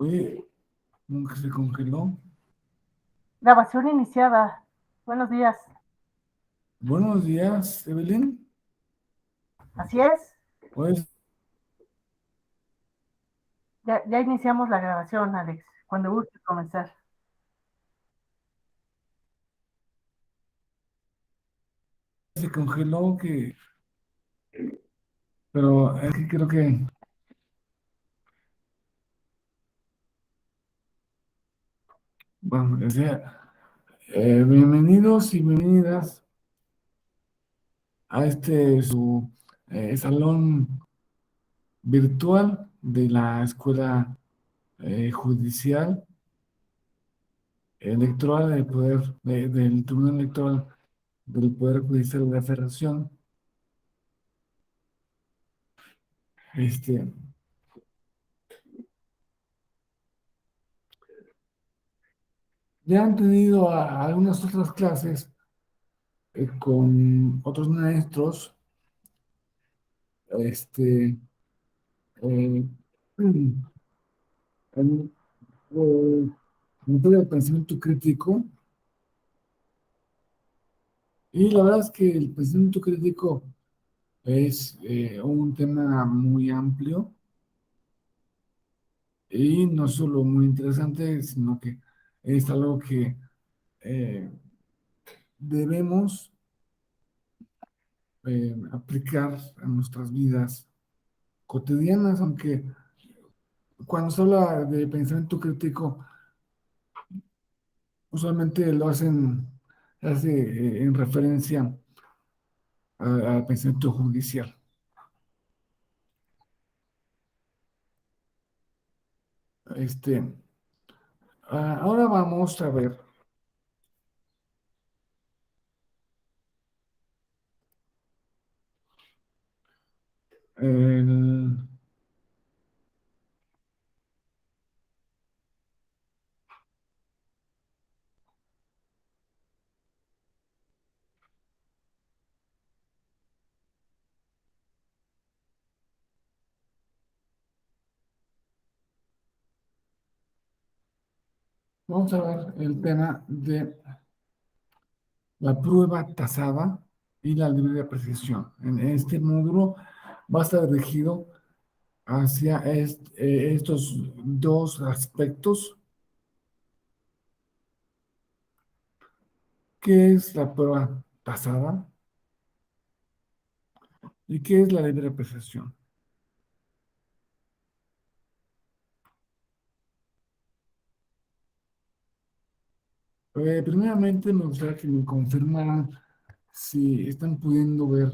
Oye, como que se congeló. Grabación iniciada. Buenos días. Buenos días, Evelyn. Así es. Pues Ya iniciamos la grabación, Alex. Cuando guste comenzar. se congeló pero es que creo que, bueno, bienvenidos y bienvenidas a este su salón virtual de la Escuela Judicial Electoral del del Tribunal Electoral del Poder Judicial de la Federación. Este, ya han tenido algunas otras clases con otros maestros, este, eh, en, el pensamiento crítico, y la verdad es que el pensamiento crítico es un tema muy amplio y no solo muy interesante, sino que es algo que eh, debemos aplicar a nuestras vidas cotidianas, aunque cuando se habla de pensamiento crítico, usualmente hace en referencia al pensamiento judicial. Este, ahora vamos a ver el, vamos a ver el tema de la prueba tasada y la libre apreciación. En este módulo va a estar dirigido hacia estos dos aspectos, que es la prueba tasada y qué es la libre apreciación. Primeramente, me gustaría que me confirmaran si están pudiendo ver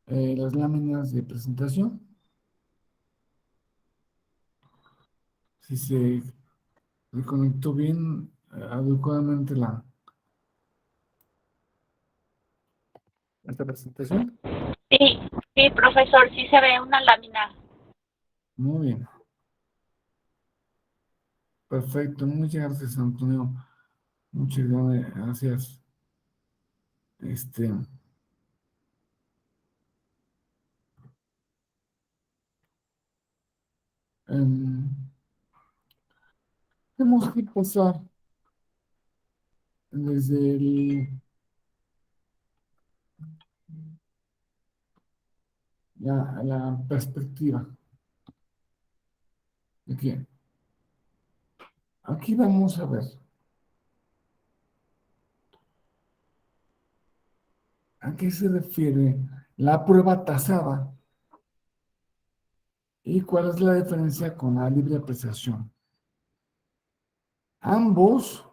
las láminas de presentación, si se conectó bien, adecuadamente esta presentación. Sí, sí, profesor, sí se ve una lámina. Muy bien, perfecto. Muchas gracias, Antonio. Muchas gracias. Este, em, tenemos que pasar desde la perspectiva de que aquí vamos a ver a qué se refiere la prueba tasada y cuál es la diferencia con la libre apreciación. Ambos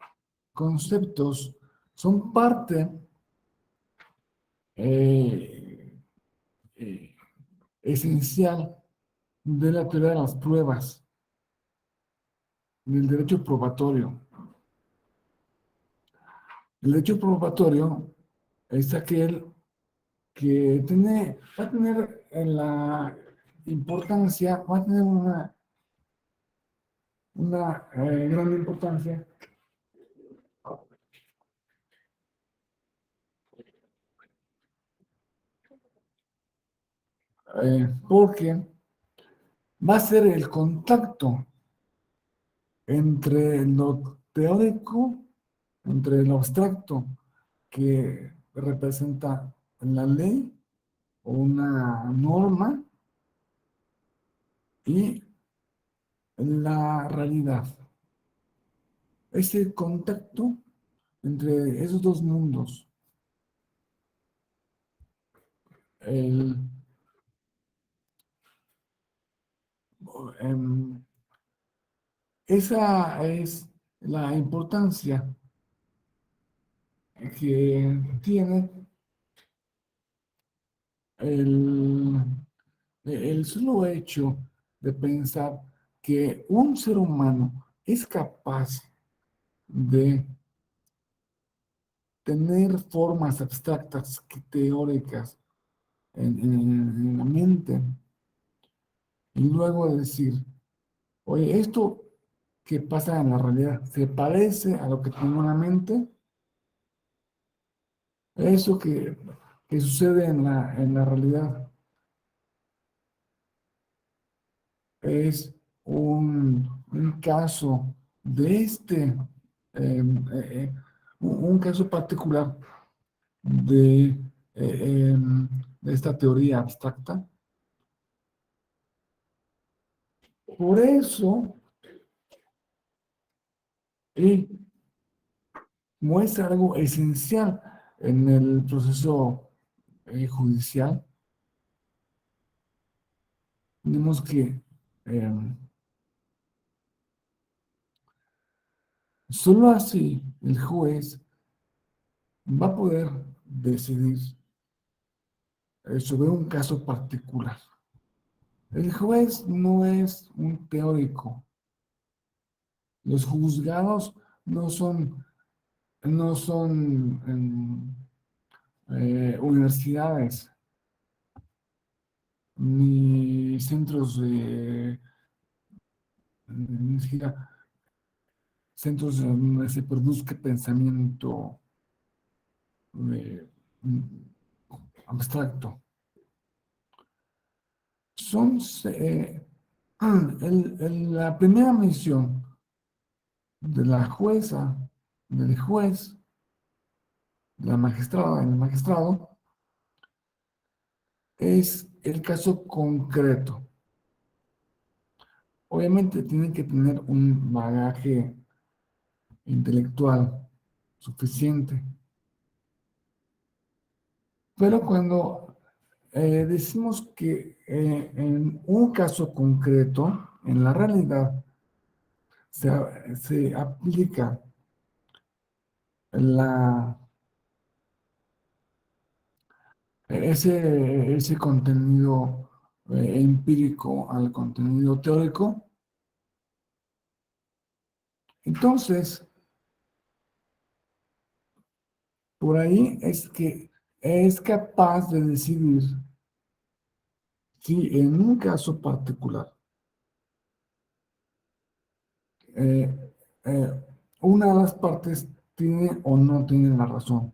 conceptos son parte eh, eh, esencial de la teoría de las pruebas, del derecho probatorio. El derecho probatorio es aquel que va a tener la importancia, va a tener una gran importancia porque va a ser el contacto entre lo teórico, entre lo abstracto que representa la ley o una norma y la realidad. Ese contacto entre esos dos mundos, el, em, esa es la importancia que tiene el, el solo hecho de pensar que un ser humano es capaz de tener formas abstractas que teóricas en la mente y luego decir, oye, esto que pasa en la realidad se parece a lo que tengo en la mente, eso que sucede en la realidad es un caso de un caso particular de, de esta teoría abstracta. Por eso, y muestra algo esencial en el proceso judicial, tenemos que solo así el juez va a poder decidir sobre un caso particular. El juez no es un teórico. Los juzgados no son, no son universidades ni centros de, ni siquiera centros donde se produzca pensamiento eh, abstracto. Son la primera misión de la jueza, del juez, de la magistrada, del magistrado, es el caso concreto. Obviamente tienen que tener un bagaje intelectual suficiente, pero cuando decimos que en un caso concreto, en la realidad, se aplica la, ese contenido empírico al contenido teórico, entonces, por ahí es que es capaz de decidir si en un caso particular eh, eh, una de las partes tiene o no tiene la razón,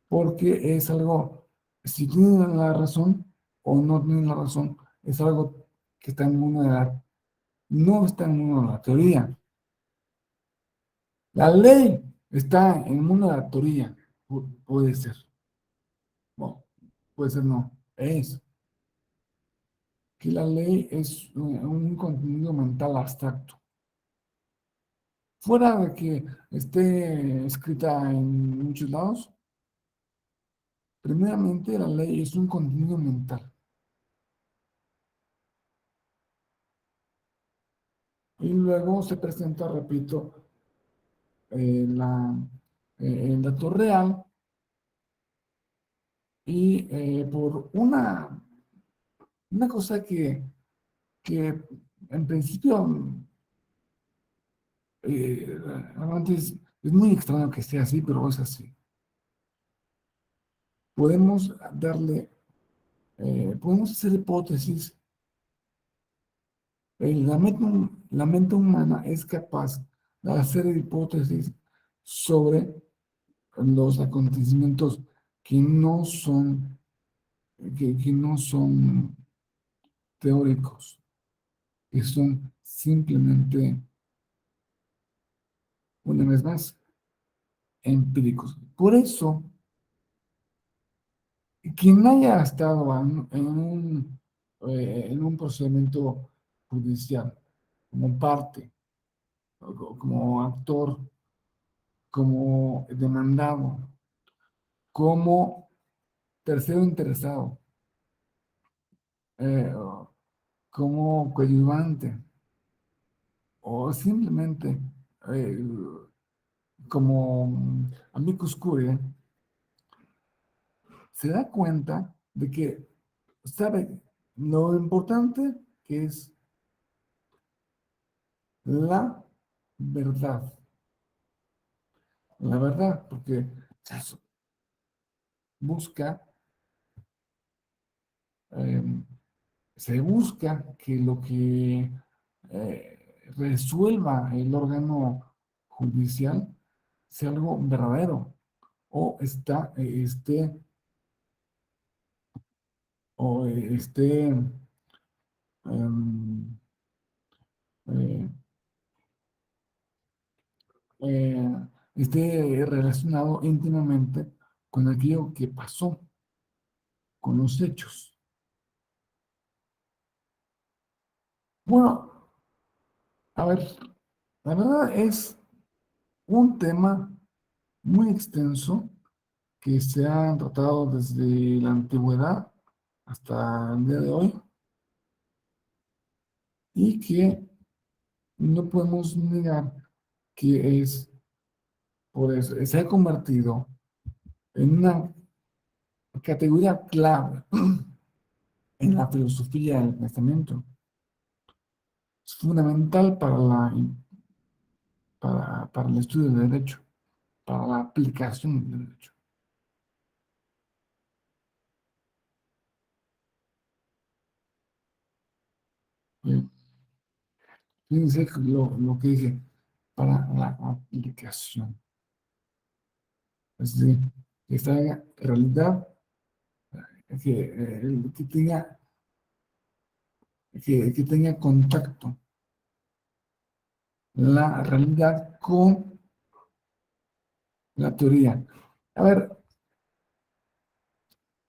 porque es algo, si tienen la razón o no tienen la razón, es algo que está en el mundo de no está en el mundo de la teoría. La ley está en el mundo de la teoría, puede ser, bueno, puede ser no, es que la ley es un contenido mental abstracto. Fuera de que esté escrita en muchos lados, primeramente la ley es un contenido mental. Y luego se presenta, repito, la, el dato real y por una cosa que en principio realmente es muy extraño que esté así, pero es así. Podemos podemos hacer hipótesis. La mente humana es capaz de hacer hipótesis sobre los acontecimientos que no son, que no son teóricos, que son simplemente, una vez más, empíricos. Por eso, quien haya estado en un procedimiento judicial como parte, como actor, como demandado, como tercero interesado, eh, como coadyuvante, o simplemente eh, como amicus curiae, se da cuenta de que sabe lo importante que es la verdad. La verdad, porque se busca, eh, se busca que lo que resuelva el órgano judicial sea algo verdadero o esté em, eh, eh, esté relacionado íntimamente con aquello que pasó, con los hechos. Bueno, a ver, la verdad es un tema muy extenso que se ha tratado desde la antigüedad hasta el día de hoy y que no podemos negar que por eso, se ha convertido en una categoría clave en la filosofía del pensamiento. Es fundamental para el estudio del derecho, para la aplicación del derecho. Eh, Fíjense lo que dije, para la aplicación. Es decir, esta realidad que que tenga contacto la realidad con la teoría. A ver,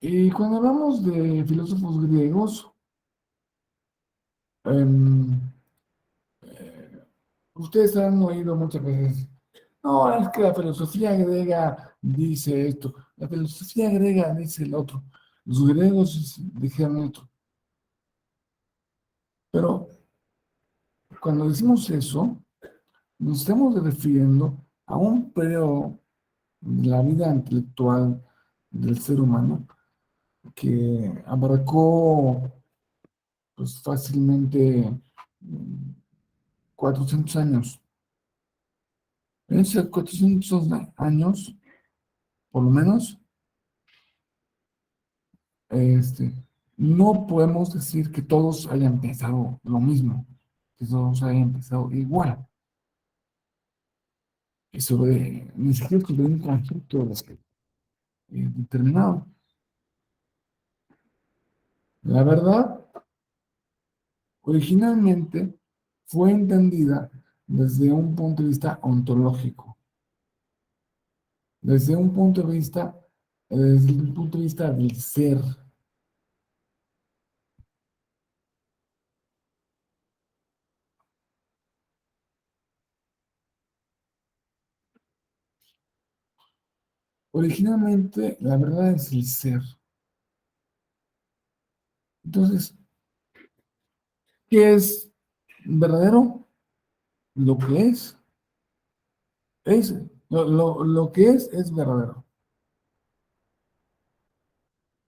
y cuando hablamos de filósofos griegos, em, eh, ustedes han oído muchas veces, no, es que la filosofía griega dice esto, la filosofía griega dice el otro, los griegos dijeron otro. Pero cuando decimos eso, nos estamos refiriendo a un periodo de la vida intelectual del ser humano que abarcó pues, fácilmente 400 años. En esos 400 años, por lo menos, este, no podemos decir que todos hayan pensado lo mismo, que todos hayan pensado igual, y ni siquiera sobre un conflicto determinado. La verdad, originalmente fue entendida desde un punto de vista ontológico, desde un punto de vista, desde el punto de vista del ser. Originalmente, la verdad es el ser. Entonces, ¿qué es verdadero? Lo que es, lo que es verdadero.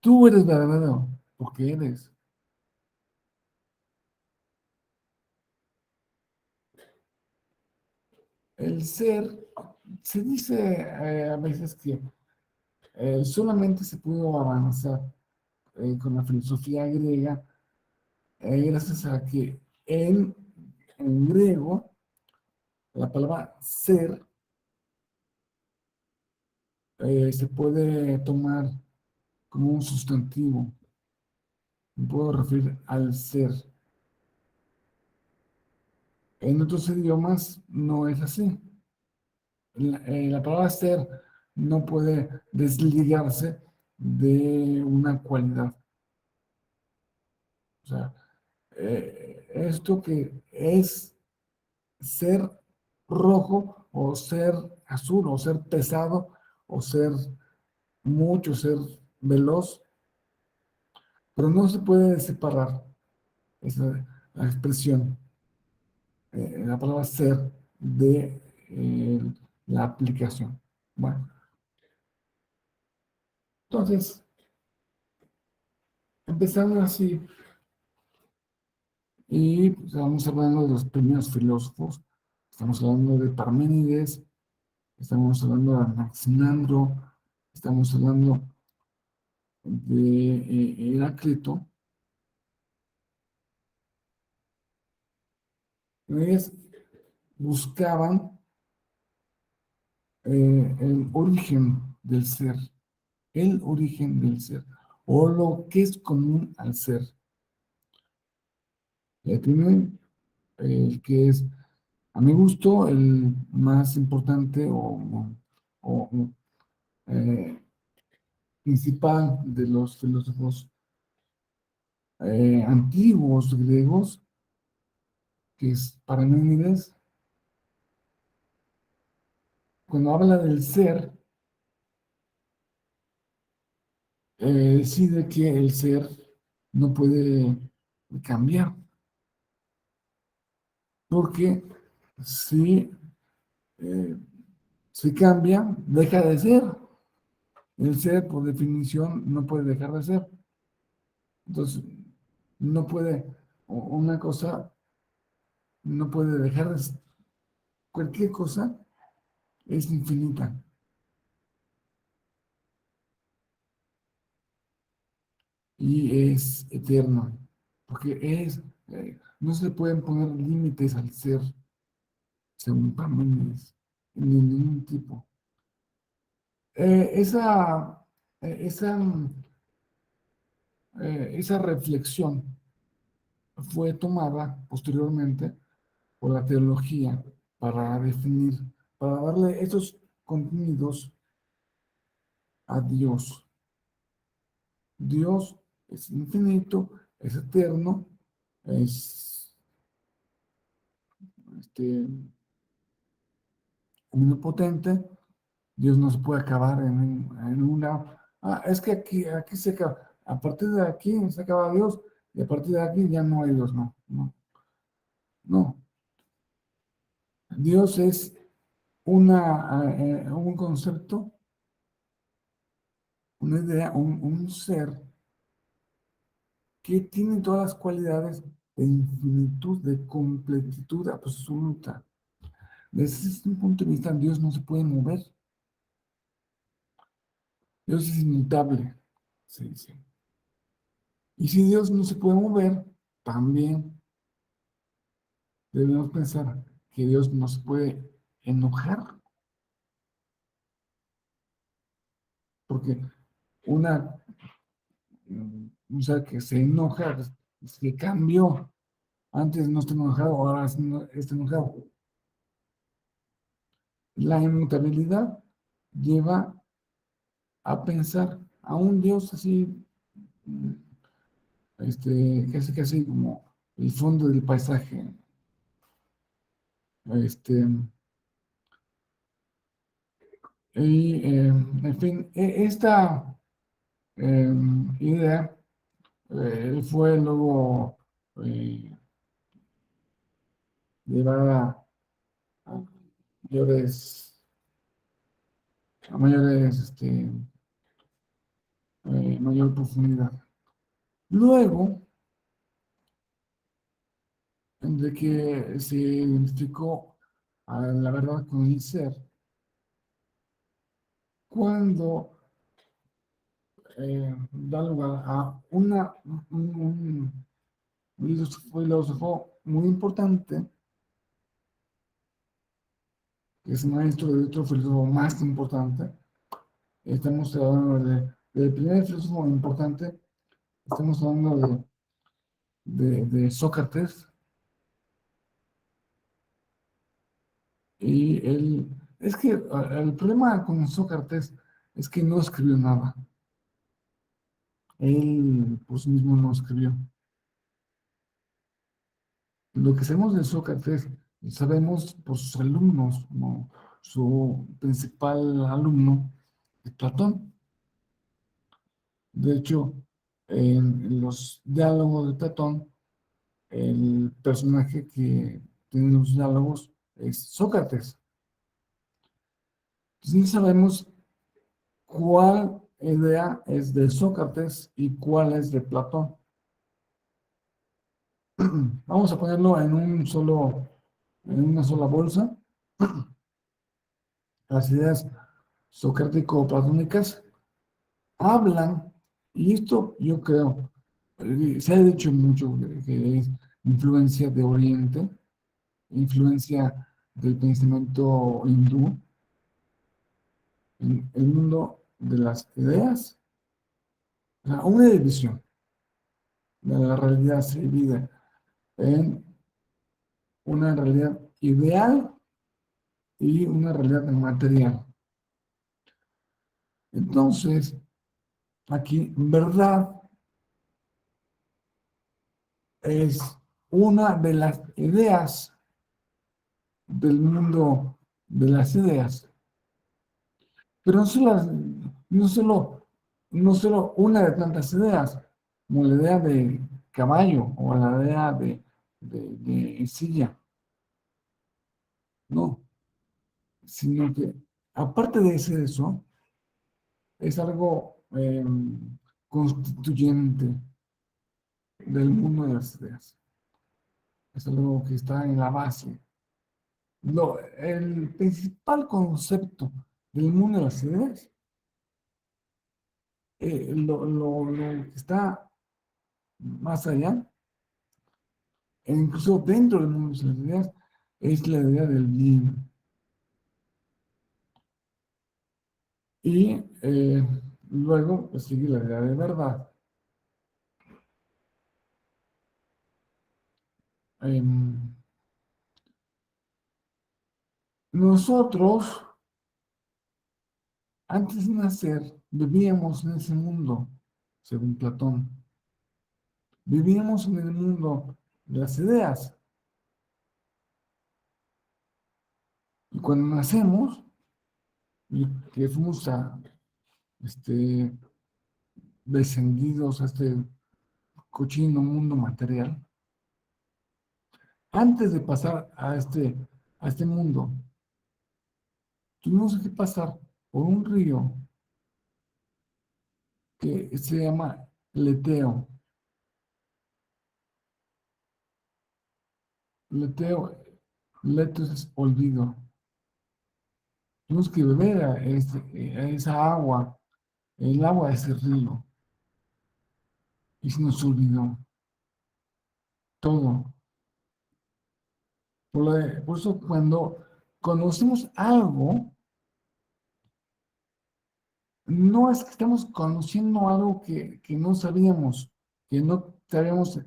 Tú eres verdadero, porque eres. El ser, se dice a veces que solamente se pudo avanzar con la filosofía griega gracias a que en griego la palabra ser se puede tomar como un sustantivo. me puedo referir al ser. En otros idiomas no es así. La palabra ser no puede desligarse de una cualidad. O sea, esto que es ser rojo o ser azul o ser pesado o ser mucho, ser veloz, pero no se puede separar esa la expresión, la palabra ser de la aplicación. Bueno, entonces empezamos así y pues, estamos hablando de los primeros filósofos, estamos hablando de Parménides, estamos hablando de Anaximandro, estamos hablando de Heráclito. Ellos buscaban el origen del ser, el origen del ser, o lo que es común al ser. Tienen el que es, a mi gusto, el más importante o, eh, principal de los filósofos antiguos griegos, que es Parménides. Cuando habla del ser, decide que el ser no puede cambiar, porque si, eh, si cambia, deja de ser. El ser, por definición, no puede dejar de ser. Entonces, no puede, una cosa no puede dejar de ser. Cualquier cosa es infinita y es eterna, porque no se le pueden poner límites al ser, según Parménides, de ningún tipo. Esa, esa, esa reflexión fue tomada posteriormente por la teología para definir, para darle esos contenidos a Dios. Dios es infinito, es eterno, es omnipotente. Dios no se puede acabar en una. Ah, es que aquí se acaba. A partir de aquí se acaba Dios y a partir de aquí ya no hay Dios. No, no, no. Dios es un concepto, una idea, un ser que tiene todas las cualidades de infinitud, de completitud absoluta. Desde ese punto de vista, Dios no se puede mover. Dios es inmutable. Sí, sí. Y si Dios no se puede mover, también debemos pensar que Dios no se puede enojar, porque una, un ser que se enoja, es que cambió. Antes no está enojado, ahora está enojado. La inmutabilidad lleva a pensar a un Dios así, mm, casi como el fondo del paisaje. Este, en fin, esta idea fue luego eh, llevada a mayores, mayor profundidad. Luego de que se identificó a la verdad con el ser, cuando da lugar a un filósofo muy importante, que es maestro de otro filósofo más importante. Estamos hablando del primer filósofo importante, Estamos hablando de Sócrates, y es que el problema con Sócrates es que no escribió nada. Él por sí mismo no escribió. Lo que sabemos de Sócrates, sabemos por sus alumnos, ¿no? Su principal alumno es Platón. De hecho, en los diálogos de Platón, el personaje que tiene los diálogos es Sócrates. Entonces, no sabemos cuál idea es de Sócrates y cuál es de Platón. Vamos a ponerlo en una sola bolsa. Las ideas socrático-platónicas hablan, y esto yo creo, se ha dicho mucho que es influencia de Oriente, influencia del pensamiento hindú, en el mundo de las ideas, o sea, una división de la realidad se divide en una realidad ideal y una realidad material. Entonces, aquí, verdad es una de las ideas del mundo de las ideas, pero no solo, no solo una de tantas ideas, como la idea de caballo o la idea de silla, no, sino que aparte de eso, es algo constituyente del mundo de las ideas, es algo que está en la base. El principal concepto del mundo de las ideas, lo que está más allá, e incluso dentro del mundo de las ideas, es la idea del bien. Y luego pues, sigue la idea de verdad. Em, Nosotros, antes de nacer, vivíamos en ese mundo, según Platón. Vivíamos en el mundo de las ideas. Y cuando nacemos, y que fuimos este, descendidos a este cochino mundo material, antes de pasar a este mundo, tuvimos que pasar por un río que se llama Leteo. Leteo, leto es olvido. Tuvimos que beber a esa agua, el agua de ese río, y se nos olvidó todo. Por eso cuando conocemos algo, no es que estamos conociendo algo que no sabíamos, que no sabíamos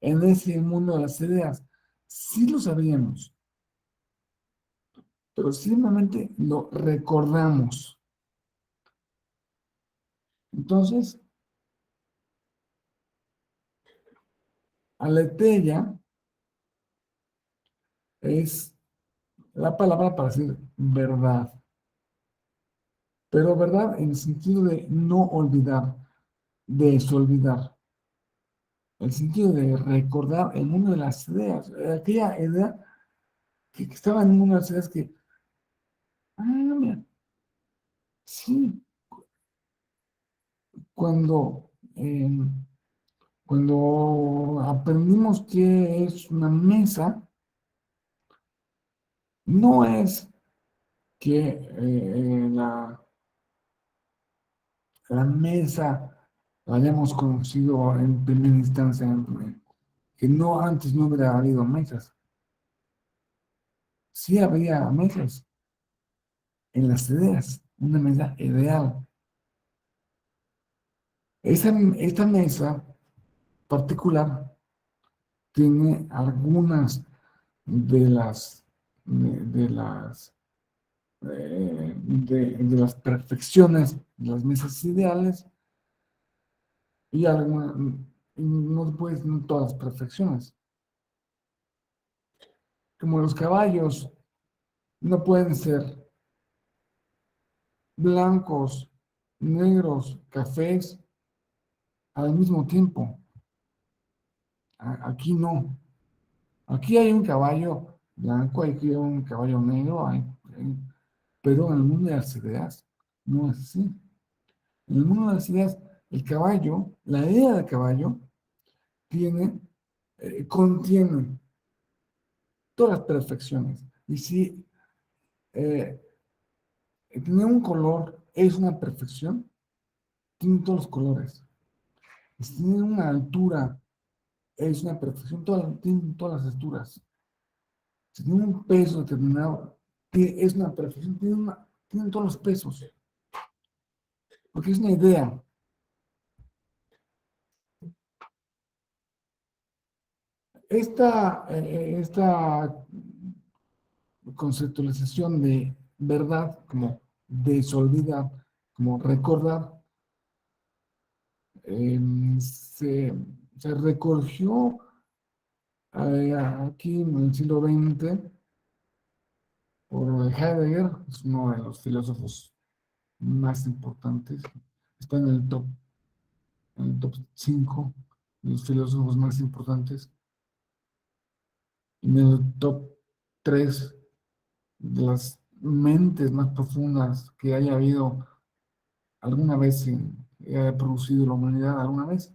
en ese mundo de las ideas. Sí lo sabíamos, pero simplemente lo recordamos. Entonces, aletheia es la palabra para decir verdad, pero verdad en el sentido de no olvidar, de desolvidar, el sentido de recordar el mundo de las ideas, aquella idea que estaba en el mundo de las ideas que, mira, sí, cuando, cuando aprendimos qué es una mesa, no es que la mesa la hayamos conocido en primera instancia, que no antes no hubiera habido mesas. Sí había mesas en las ideas, una mesa ideal. Esta mesa particular tiene algunas de las, de las, de las perfecciones, de las mesas ideales, y algunas, no puedes tener todas las perfecciones. Como los caballos, no pueden ser blancos, negros, cafés al mismo tiempo. Aquí no. Aquí hay un caballo blanco, aquí hay un caballo negro, pero en el mundo de las ideas no es así. En el mundo de las ideas, el caballo, la idea del caballo, contiene todas las perfecciones. Y si eh, tener un color es una perfección, tiene todos los colores. Y si tiene una altura es una perfección, tiene todas las alturas. Si tiene un peso determinado, es una perfección, tienen todos los pesos, porque es una idea. Esta conceptualización de verdad como desolvidar, como recordar, eh, se, se recogió aquí en el siglo XX por Heidegger, es uno de los filósofos más importantes, está en el top 5 de los filósofos más importantes, en el top 3 de las mentes más profundas que haya habido alguna vez que haya producido la humanidad alguna vez.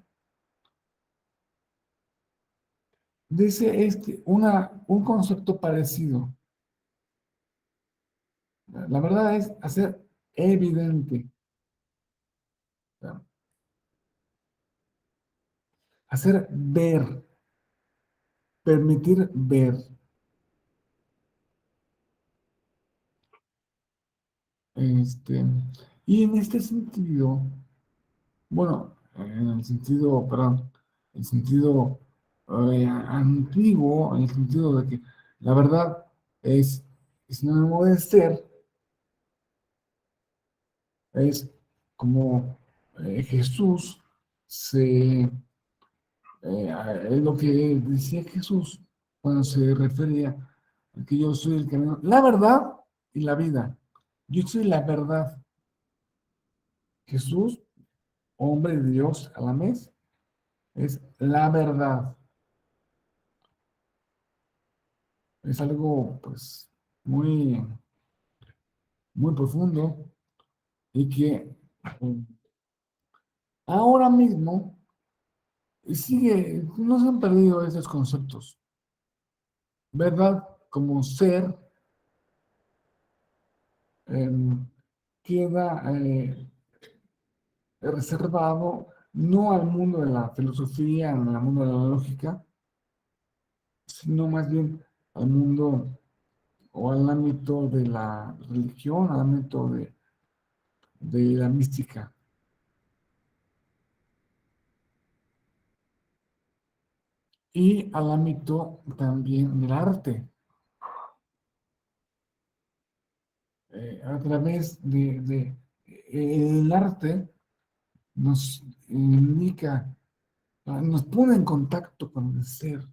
Dice un concepto parecido. La verdad es hacer evidente, hacer ver, permitir ver. Este, y en este sentido, bueno, en el sentido, perdón, el sentido antiguo, en el sentido de que la verdad es sinónimo de ser, es como Jesús es lo que decía Jesús cuando se refería a que yo soy el camino, la verdad y la vida. Yo soy la verdad. Jesús, hombre de Dios a la vez, es la verdad. Es algo, pues, muy profundo y que ahora mismo no se han perdido esos conceptos. Verdad como ser eh, queda reservado no al mundo de la filosofía, al mundo de la lógica, sino más bien al mundo o al ámbito de la religión, al ámbito de la mística. Y al ámbito también del arte. A través el arte nos indica, nos pone en contacto con el ser,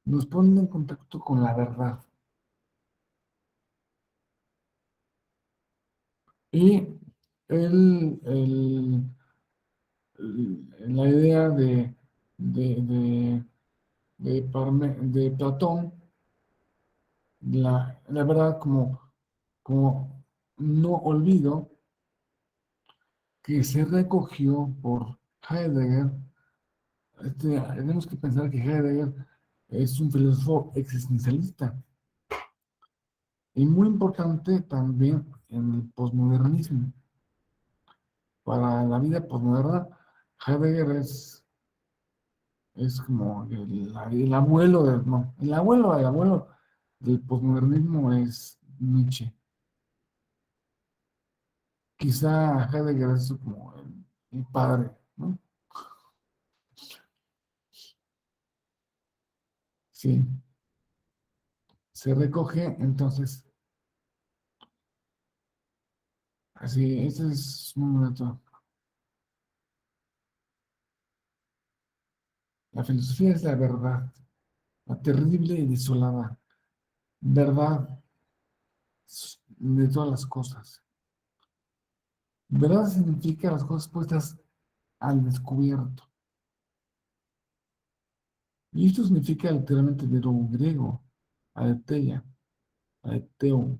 nos pone en contacto con la verdad. Y el, el, la idea de, de, de Platón, la verdad como no olvido, que se recogió por Heidegger. Tenemos que pensar que Heidegger es un filósofo existencialista y muy importante también en el posmodernismo. Para la vida posmoderna, Heidegger es como el abuelo no, el abuelo del posmodernismo es Nietzsche. Quizá Heidegger es como el padre, ¿no? Sí, se recoge, entonces, así, este es un momento. La filosofía es la verdad, la terrible y desolada verdad de todas las cosas. Verdad significa las cosas puestas al descubierto. Y esto significa literalmente de lo griego, aletheia, aleteo,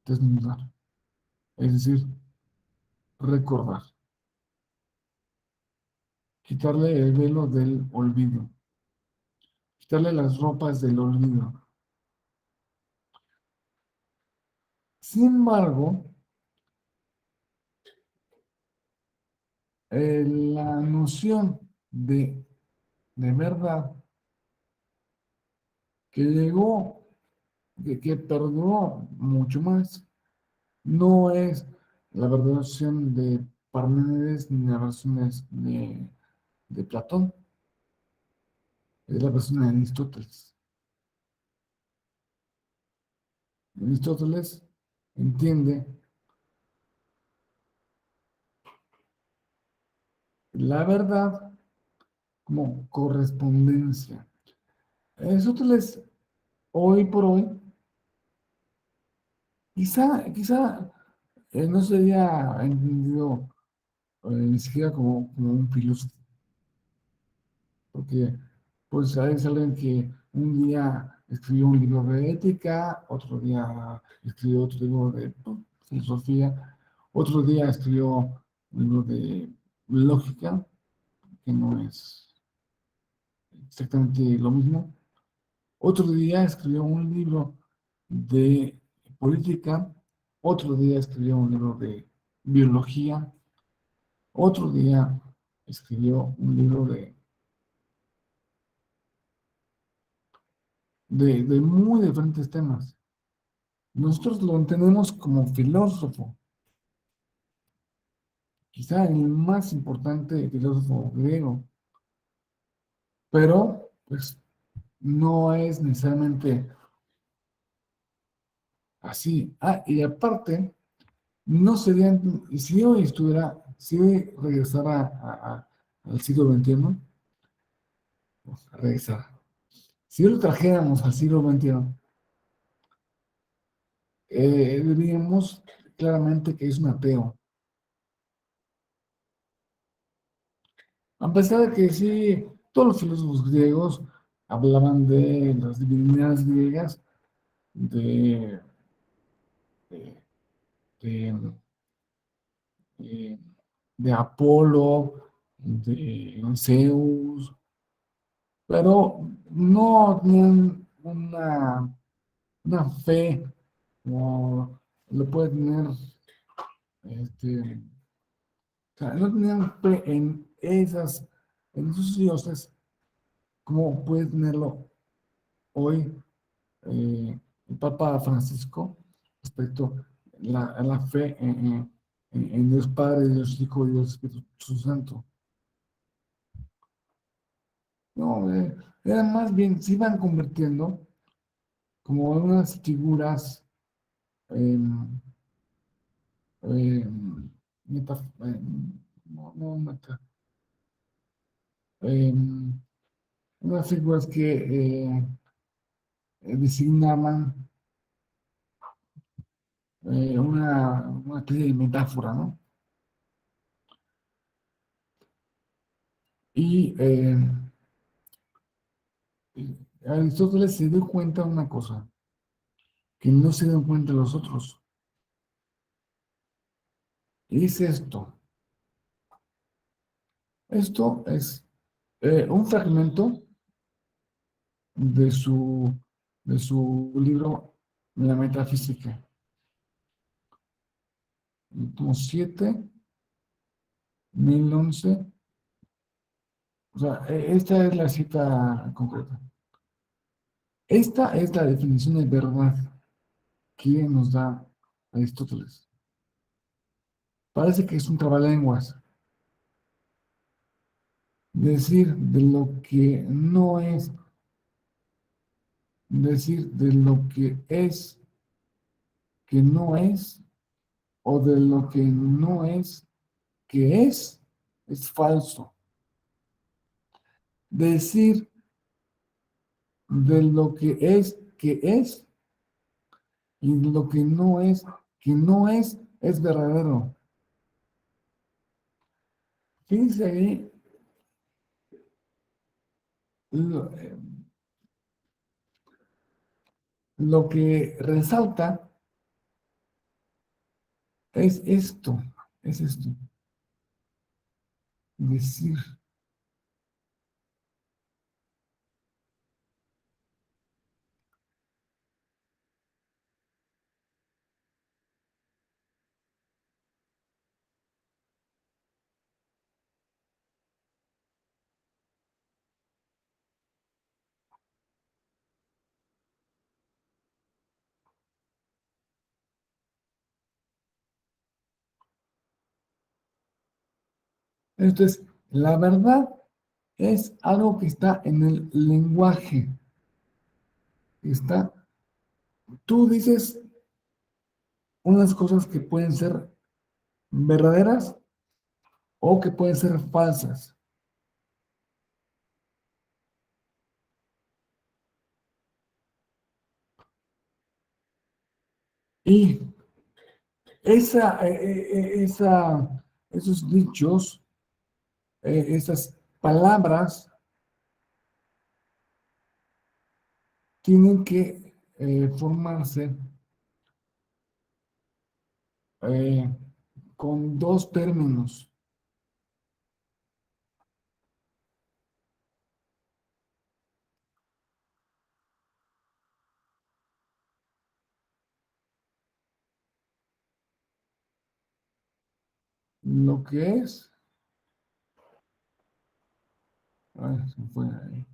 desnudar. Es decir, recordar. Quitarle el velo del olvido. Quitarle las ropas del olvido. Sin embargo, la noción de verdad que llegó, que perduró mucho más, no es la verdadera noción de Parménides ni la versión de Platón, es la versión de Aristóteles. Aristóteles entiende la verdad como correspondencia. Aristóteles, hoy por hoy, quizá no sería entendido ni siquiera como un filósofo, porque pues es alguien que un día escribió un libro de ética, otro día escribió otro libro de filosofía, otro día escribió un libro de lógica, que no es exactamente lo mismo. Otro día escribió un libro de política, otro día escribió un libro de biología, otro día escribió un libro de muy diferentes temas. Nosotros lo entendemos como filósofo, quizá el más importante filósofo griego, pero pues no es necesariamente así. Ah, y aparte, no sería, si hoy estuviera, si hoy regresara al siglo XXI, pues, regresar. Si hoy lo trajéramos al siglo XXI, diríamos claramente que es un ateo. A pesar de que sí, todos los filósofos griegos hablaban de las divinidades griegas, de, de, de, de- de Apolo, de Zeus, pero no tenían una fe como lo puede tener, o sea, no tenían fe en esos dioses como puede tenerlo hoy el Papa Francisco respecto a la fe en Dios Padre, Dios Hijo y Dios Espíritu Santo. No, era más bien, se iban convirtiendo como en unas figuras em, em, no, no, em, unas figuras que designaban una especie de metáfora, ¿no? Y Aristóteles se dio cuenta de una cosa, que no se dan cuenta los otros. Y dice esto. Esto es un fragmento de de su libro La Metafísica. Tomo 7, 1011. O sea, esta es la cita concreta. Esta es la definición de verdad que nos da Aristóteles. Parece que es un trabalenguas. Decir de lo que no es decir de lo que es que no es, o de lo que no es que es falso. Decir de lo que es, y de lo que no es verdadero. Fíjense ahí, lo, lo que resalta es esto, es esto. Decir. Entonces, la verdad es algo que está en el lenguaje. Está, tú dices unas cosas que pueden ser verdaderas o que pueden ser falsas. Y esos dichos, esas palabras, tienen que formarse eh, con dos términos. Lo que es, ay, se fue ahí.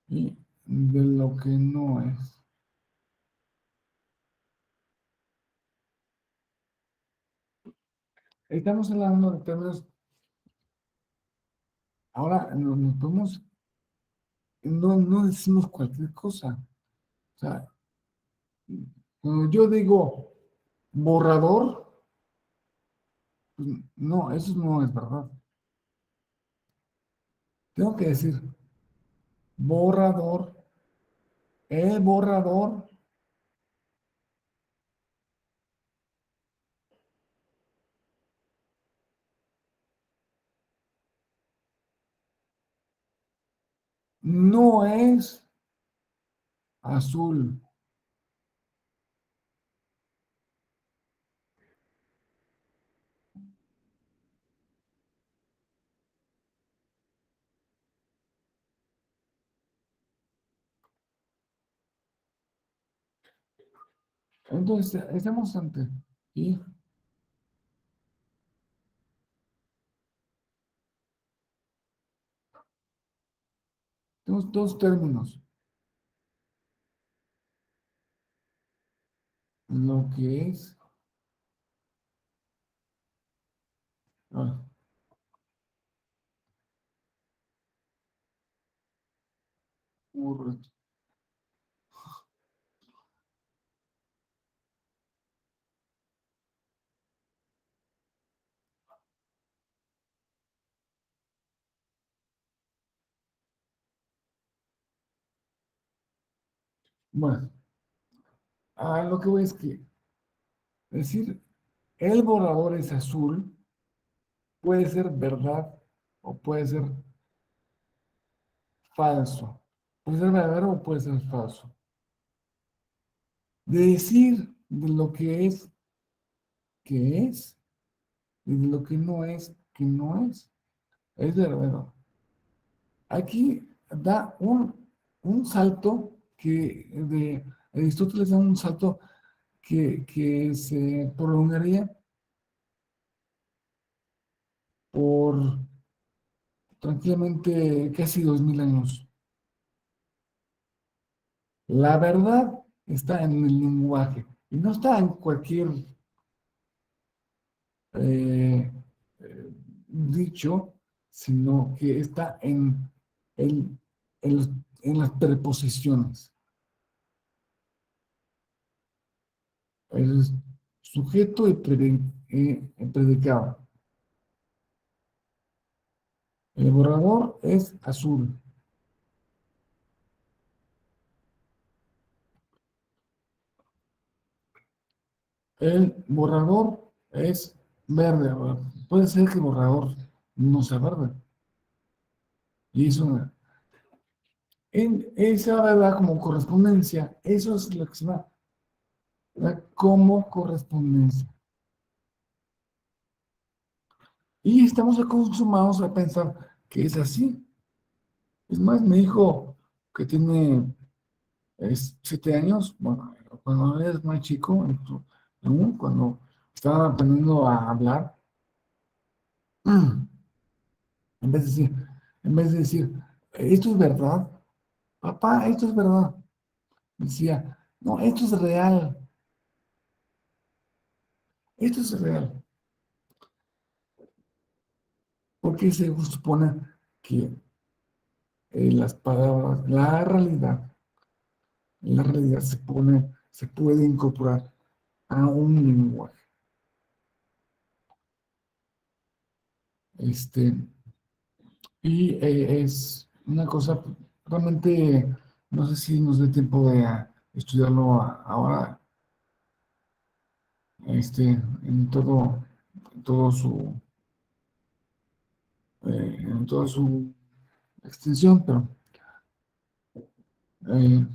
Y de lo que no es. Estamos hablando de términos, ahora nos podemos, no decimos cualquier cosa. O sea, cuando yo digo borrador, pues, no, eso no es verdad. Tengo que decir borrador, el borrador no es azul. Entonces, estamos ante, y tenemos dos términos. Lo que es, ah, correcto. Bueno, lo que voy es que decir el borrador es azul puede ser verdad o puede ser falso. Puede ser verdadero o puede ser falso. De decir de lo que es, y de lo que no es verdadero. Aquí da un salto que de Aristóteles da un salto que se prolongaría por tranquilamente casi 2000 años. La verdad está en el lenguaje y no está en cualquier eh, dicho, sino que está en, en las preposiciones. El sujeto y predicado. El borrador es azul. El borrador es verde. Puede ser que el borrador no sea verde. Y eso, en esa verdad como correspondencia, eso es lo que se da como correspondencia. Y estamos acostumbrados a pensar que es así. Es más, mi hijo que tiene 7 años, bueno, cuando es más chico, aún cuando estaba aprendiendo a hablar, en vez de decir, en vez de decir, esto es verdad, papá, esto es verdad, decía, no, esto es real, porque se supone que las palabras, la realidad se puede incorporar a un lenguaje. Y es una cosa, realmente, no sé si nos dé tiempo de estudiarlo ahora, en todo su, en toda su extensión, pero eh,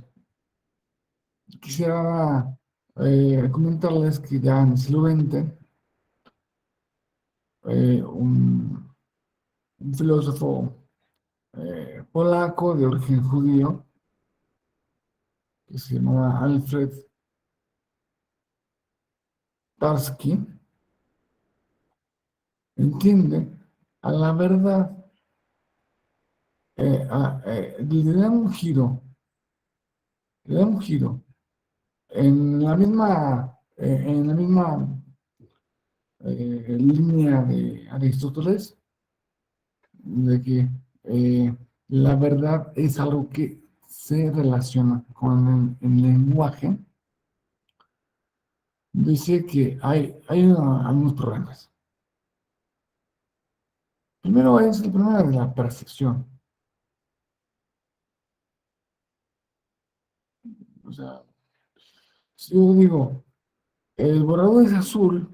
quisiera comentarles que ya en el siglo XX, un filósofo polaco de origen judío, que se llamaba Alfred Tarski, entiende a la verdad, le da un giro en la misma línea de Aristóteles, de que la verdad es algo que se relaciona con el lenguaje. Dice que hay algunos problemas. Primero es el problema de la percepción. O sea, si yo digo, el borrador es azul,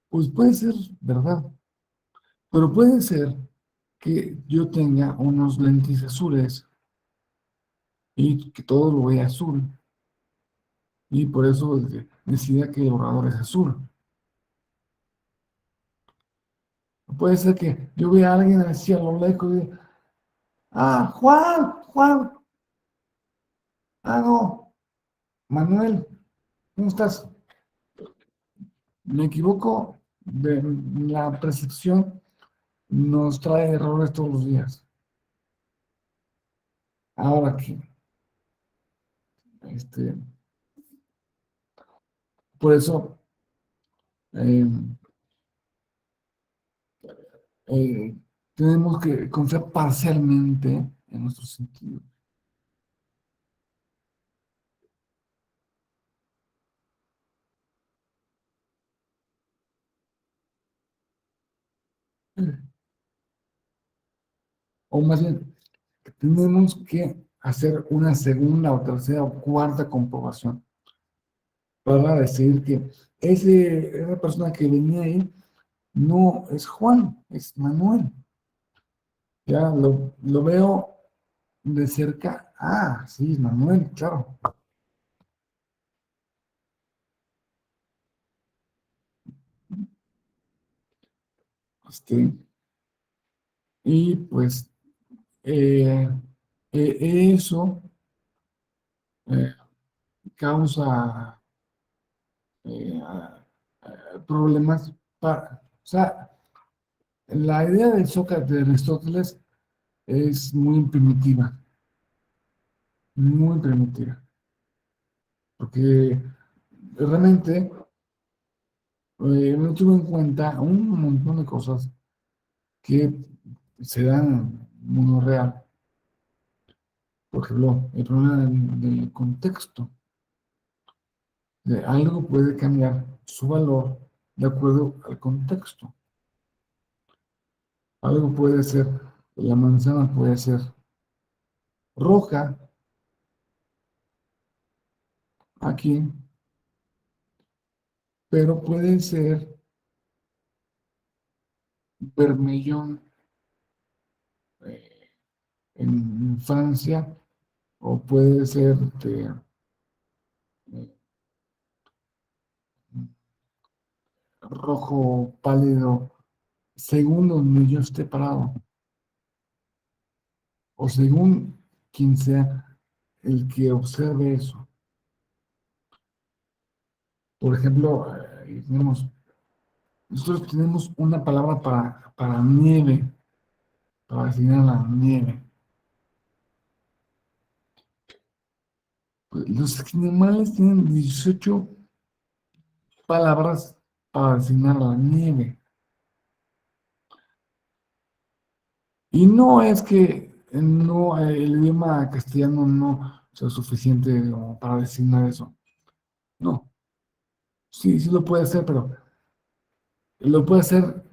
pues puede ser verdad, pero puede ser que yo tenga unos lentes azules y que todo lo vea azul, y por eso decida que el borrador es azul. Puede ser que yo vea a alguien así a lo lejos y diga, ah, Juan, no, Manuel, ¿cómo estás? Me equivoco, la percepción nos trae errores todos los días. Ahora que, este, por eso, eh, eh, tenemos que confiar parcialmente en nuestros sentidos. O más bien, tenemos que hacer una segunda o tercera o cuarta comprobación para decir que esa persona que venía ahí no es Juan, es Manuel. Ya lo veo de cerca. Ah, sí, Manuel, claro. Este, y pues eh, eso eh, causa eh, problemas o sea, la idea del Sócrates de Aristóteles es muy primitiva, porque realmente no tuve en cuenta un montón de cosas que se dan en el mundo real. Por ejemplo, el problema del contexto. Algo puede cambiar su valor de acuerdo al contexto. Algo puede ser, la manzana puede ser roja aquí, pero puede ser vermellón eh, en Francia, o puede ser eh, rojo pálido según donde yo esté parado, o según quien sea el que observe eso. Por ejemplo, nosotros tenemos una palabra para nieve, para designar la nieve. Pues, los animales tienen 18 palabras para designar la nieve. Y no es que no, el idioma castellano no sea suficiente como para designar eso. No, sí, sí lo puede hacer, pero lo puede hacer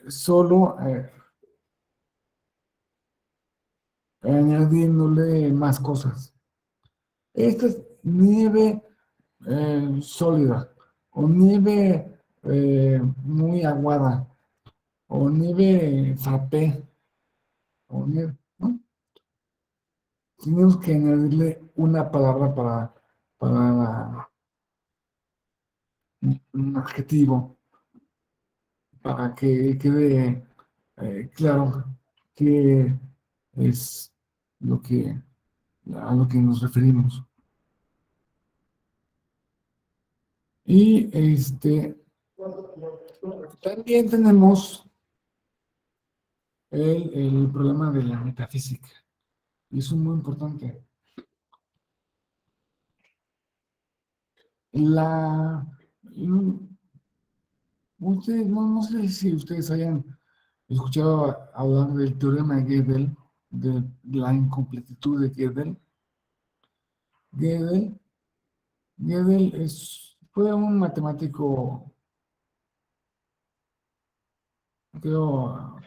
solo añadiéndole más cosas. Esta es nieve sólida, o nieve muy aguada, o nieve frappé, o nieve, ¿no? Tenemos que añadirle una palabra para un adjetivo, para que quede claro qué es lo que, a lo que nos referimos. Y también tenemos el problema de la metafísica, y eso es muy importante. La, ustedes, no sé si ustedes hayan escuchado hablar del teorema de Gödel, de la incompletitud de Gödel. Gödel, Gödel fue un matemático, creo,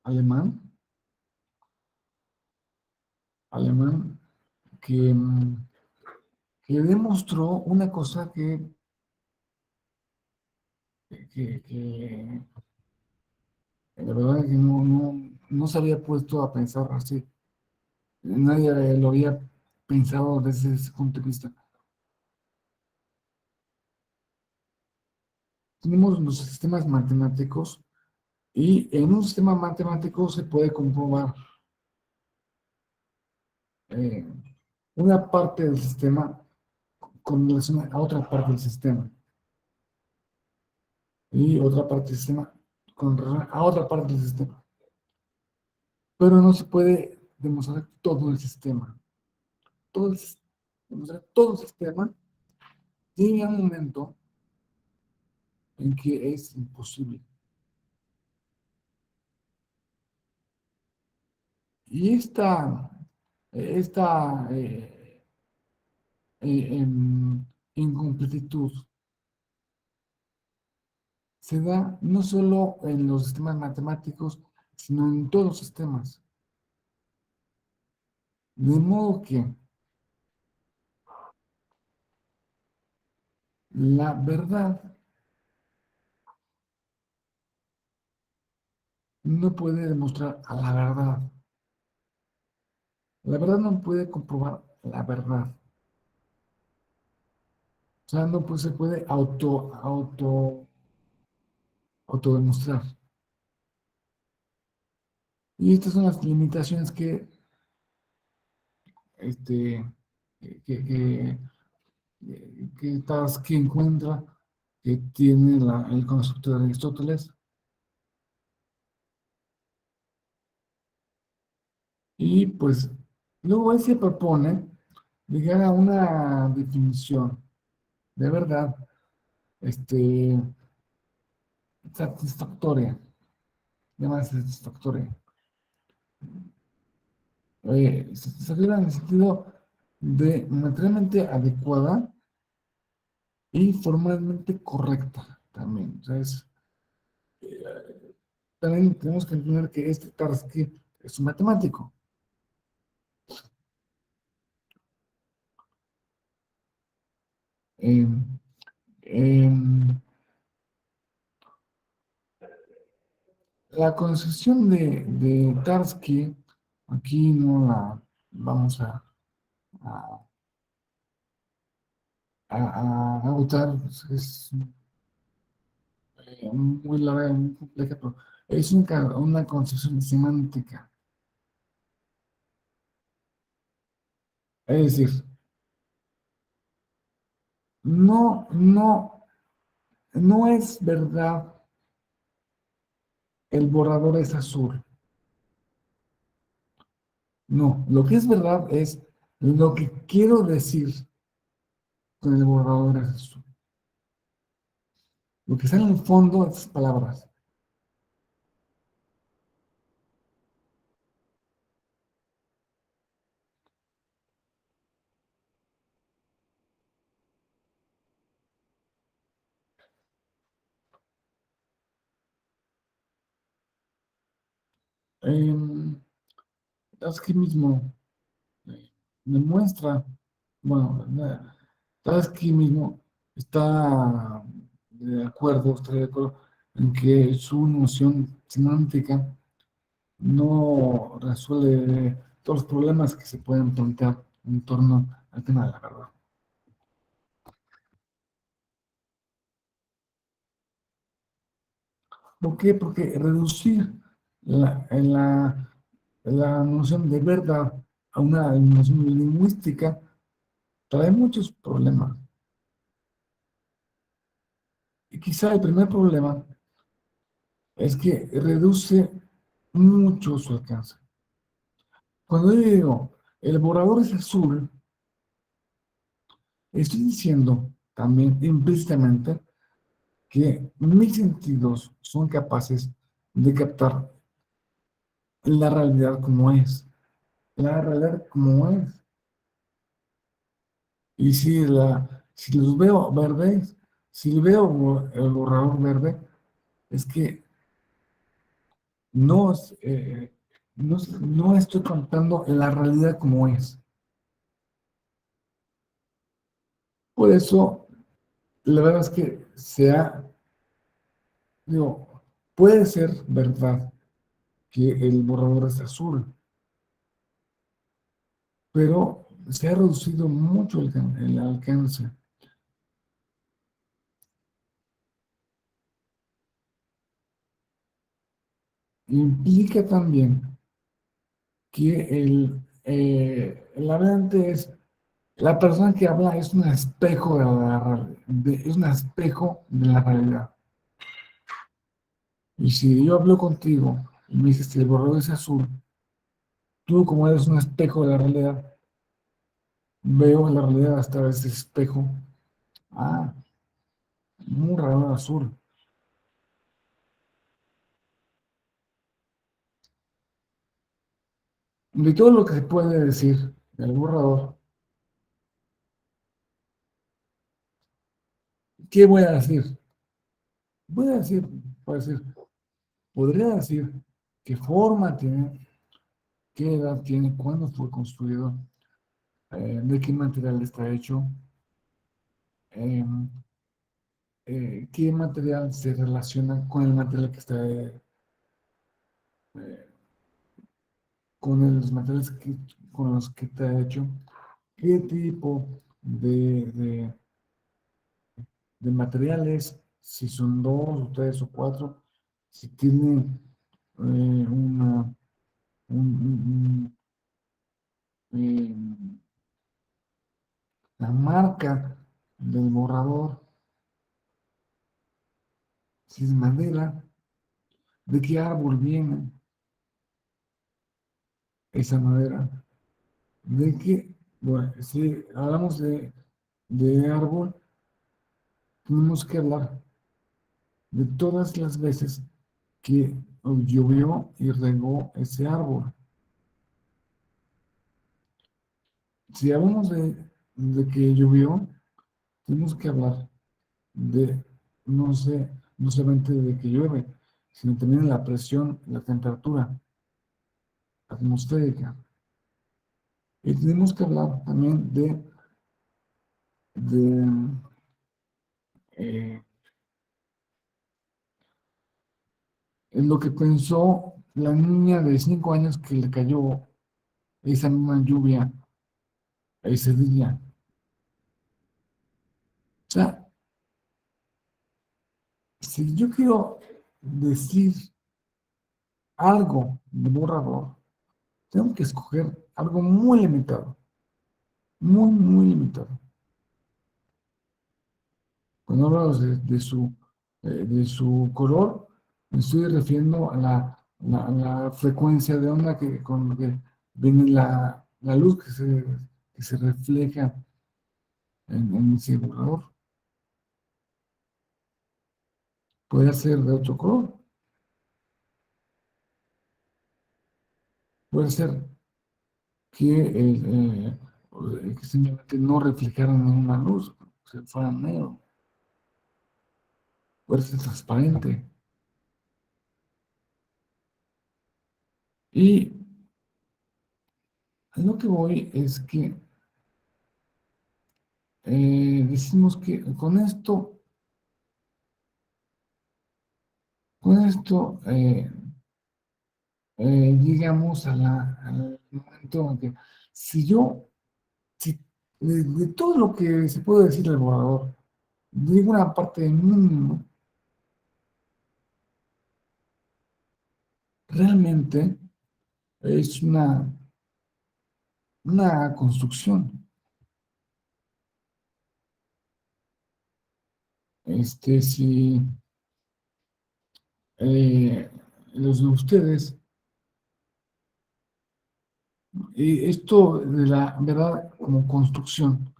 alemán, alemán, que, que demostró una cosa que la verdad es que no se había puesto a pensar así. Nadie lo había pensado desde ese punto de vista. Tenemos los sistemas matemáticos, y en un sistema matemático se puede comprobar eh, una parte del sistema con relación a otra parte del sistema, y otra parte del sistema con relación a otra parte del sistema. Pero no se puede demostrar todo el sistema. Demostrar todo el sistema llega un momento en que es imposible. Y esta incompletitud se da no solo en los sistemas matemáticos, sino en todos los sistemas. De modo que la verdad no puede demostrar a la verdad. La verdad no puede comprobar la verdad. O sea, no pues, se puede autodemostrar. Y estas son las limitaciones este, que, que, que encuentra, que tiene el concepto de Aristóteles. Y pues luego él se propone llegar a una definición de verdad, este, satisfactoria, de más satisfactoria. Satisfactoria en el sentido de materialmente adecuada y formalmente correcta también. O sea, también tenemos que entender que este Tarski es un matemático. Em, em, la concepción de Tarski, aquí no la vamos a, a agotar, es muy larga, muy compleja, pero es una concepción semántica. Es decir, no, no, no es verdad el borrador es azul. No, lo que es verdad es lo que quiero decir con el borrador es azul. Lo que sale en el fondo de esas palabras. Eh, Tasky mismo demuestra, bueno, Tasky mismo está de acuerdo en que su noción semántica no resuelve todos los problemas que se pueden plantear en torno al tema de la verdad. ¿Por qué? Porque reducir la, la, la noción de verdad a una noción lingüística trae muchos problemas. Y quizá el primer problema es que reduce mucho su alcance. Cuando yo digo el borrador es azul, estoy diciendo también implícitamente que mis sentidos son capaces de captar la realidad como es. La realidad como es. Y si los veo verdes, si veo el borrador verde, es que no, no estoy contando la realidad como es. Por eso, la verdad es que digo, puede ser verdad que el borrador es azul, pero se ha reducido mucho el alcance. Implica también que el hablante la persona que habla es un espejo es un espejo de la realidad. Y si yo hablo contigo y me dices que el borrador es azul, tú como eres un espejo de la realidad, veo la realidad a través de ese espejo. Ah, un borrador azul. De todo lo que se puede decir del borrador, ¿qué voy a decir? Voy a decir, voy a decir, podría decir qué forma tiene, qué edad tiene, cuándo fue construido, de qué material está hecho, em, qué material se relaciona con el material que está, con los materiales con los que está hecho, qué tipo de materiales, si son dos o tres o cuatro, si tiene eh, la marca del borrador, si es madera, de qué árbol viene esa madera, de qué, Bueno, si hablamos de árbol, tenemos que hablar de todas las veces que llovió y regó ese árbol. Si hablamos de que llovió, tenemos que hablar de, no sé, no solamente de que llueve, sino también de la presión, la temperatura atmosférica. Y tenemos que hablar también de eh, en lo que pensó la niña de 5 años que le cayó esa misma lluvia ese día. O sea, si yo quiero decir algo de borrador, tengo que escoger algo muy limitado, muy, muy limitado. Cuando hablamos de su color, me estoy refiriendo a la frecuencia de onda con que viene la luz que se refleja en ese borrador. Puede ser de otro color, puede ser que simplemente no reflejaran ninguna luz, que fuera negro, puede ser transparente. Y a lo que voy es que decimos que con esto llegamos al momento en que si yo, si de todo lo que se puede decir del borrador, digo una parte mínima, realmente es una construcción. Si eh, los de ustedes, esto de la verdad como construcción,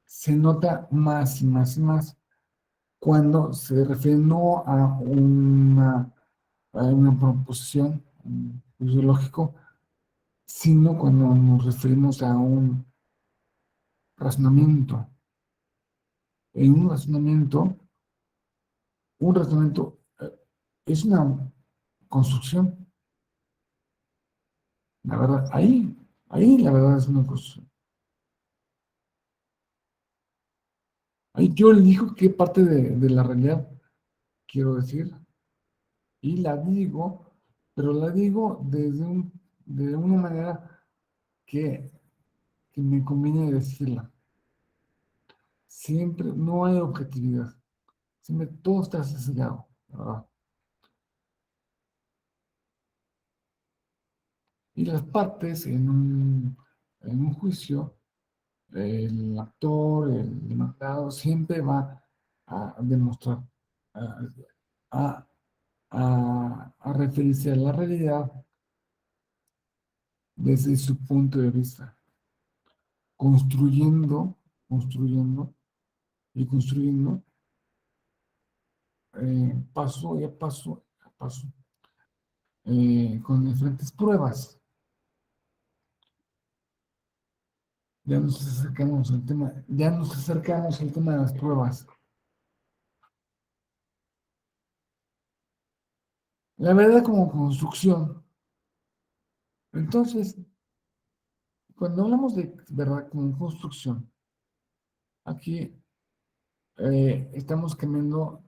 se nota más y más y más cuando se refiere no a una proposición ideológico, sino cuando nos referimos a razonamiento. En un razonamiento es una construcción, la verdad, ahí la verdad es una construcción. Ahí yo elijo qué parte de la realidad quiero decir y la digo, pero la digo de una manera que, que me conviene decirla. Siempre no hay objetividad, siempre todo está sesgado, ¿verdad? Y las partes en un juicio, el actor, el demandado, siempre va a demostrar, a, a- a referirse a la realidad desde su punto de vista, construyendo, construyendo y construyendo paso a paso a paso, con diferentes pruebas. Ya nos acercamos al tema de las pruebas. La verdad como construcción. Entonces, cuando hablamos de verdad como construcción, aquí estamos cambiando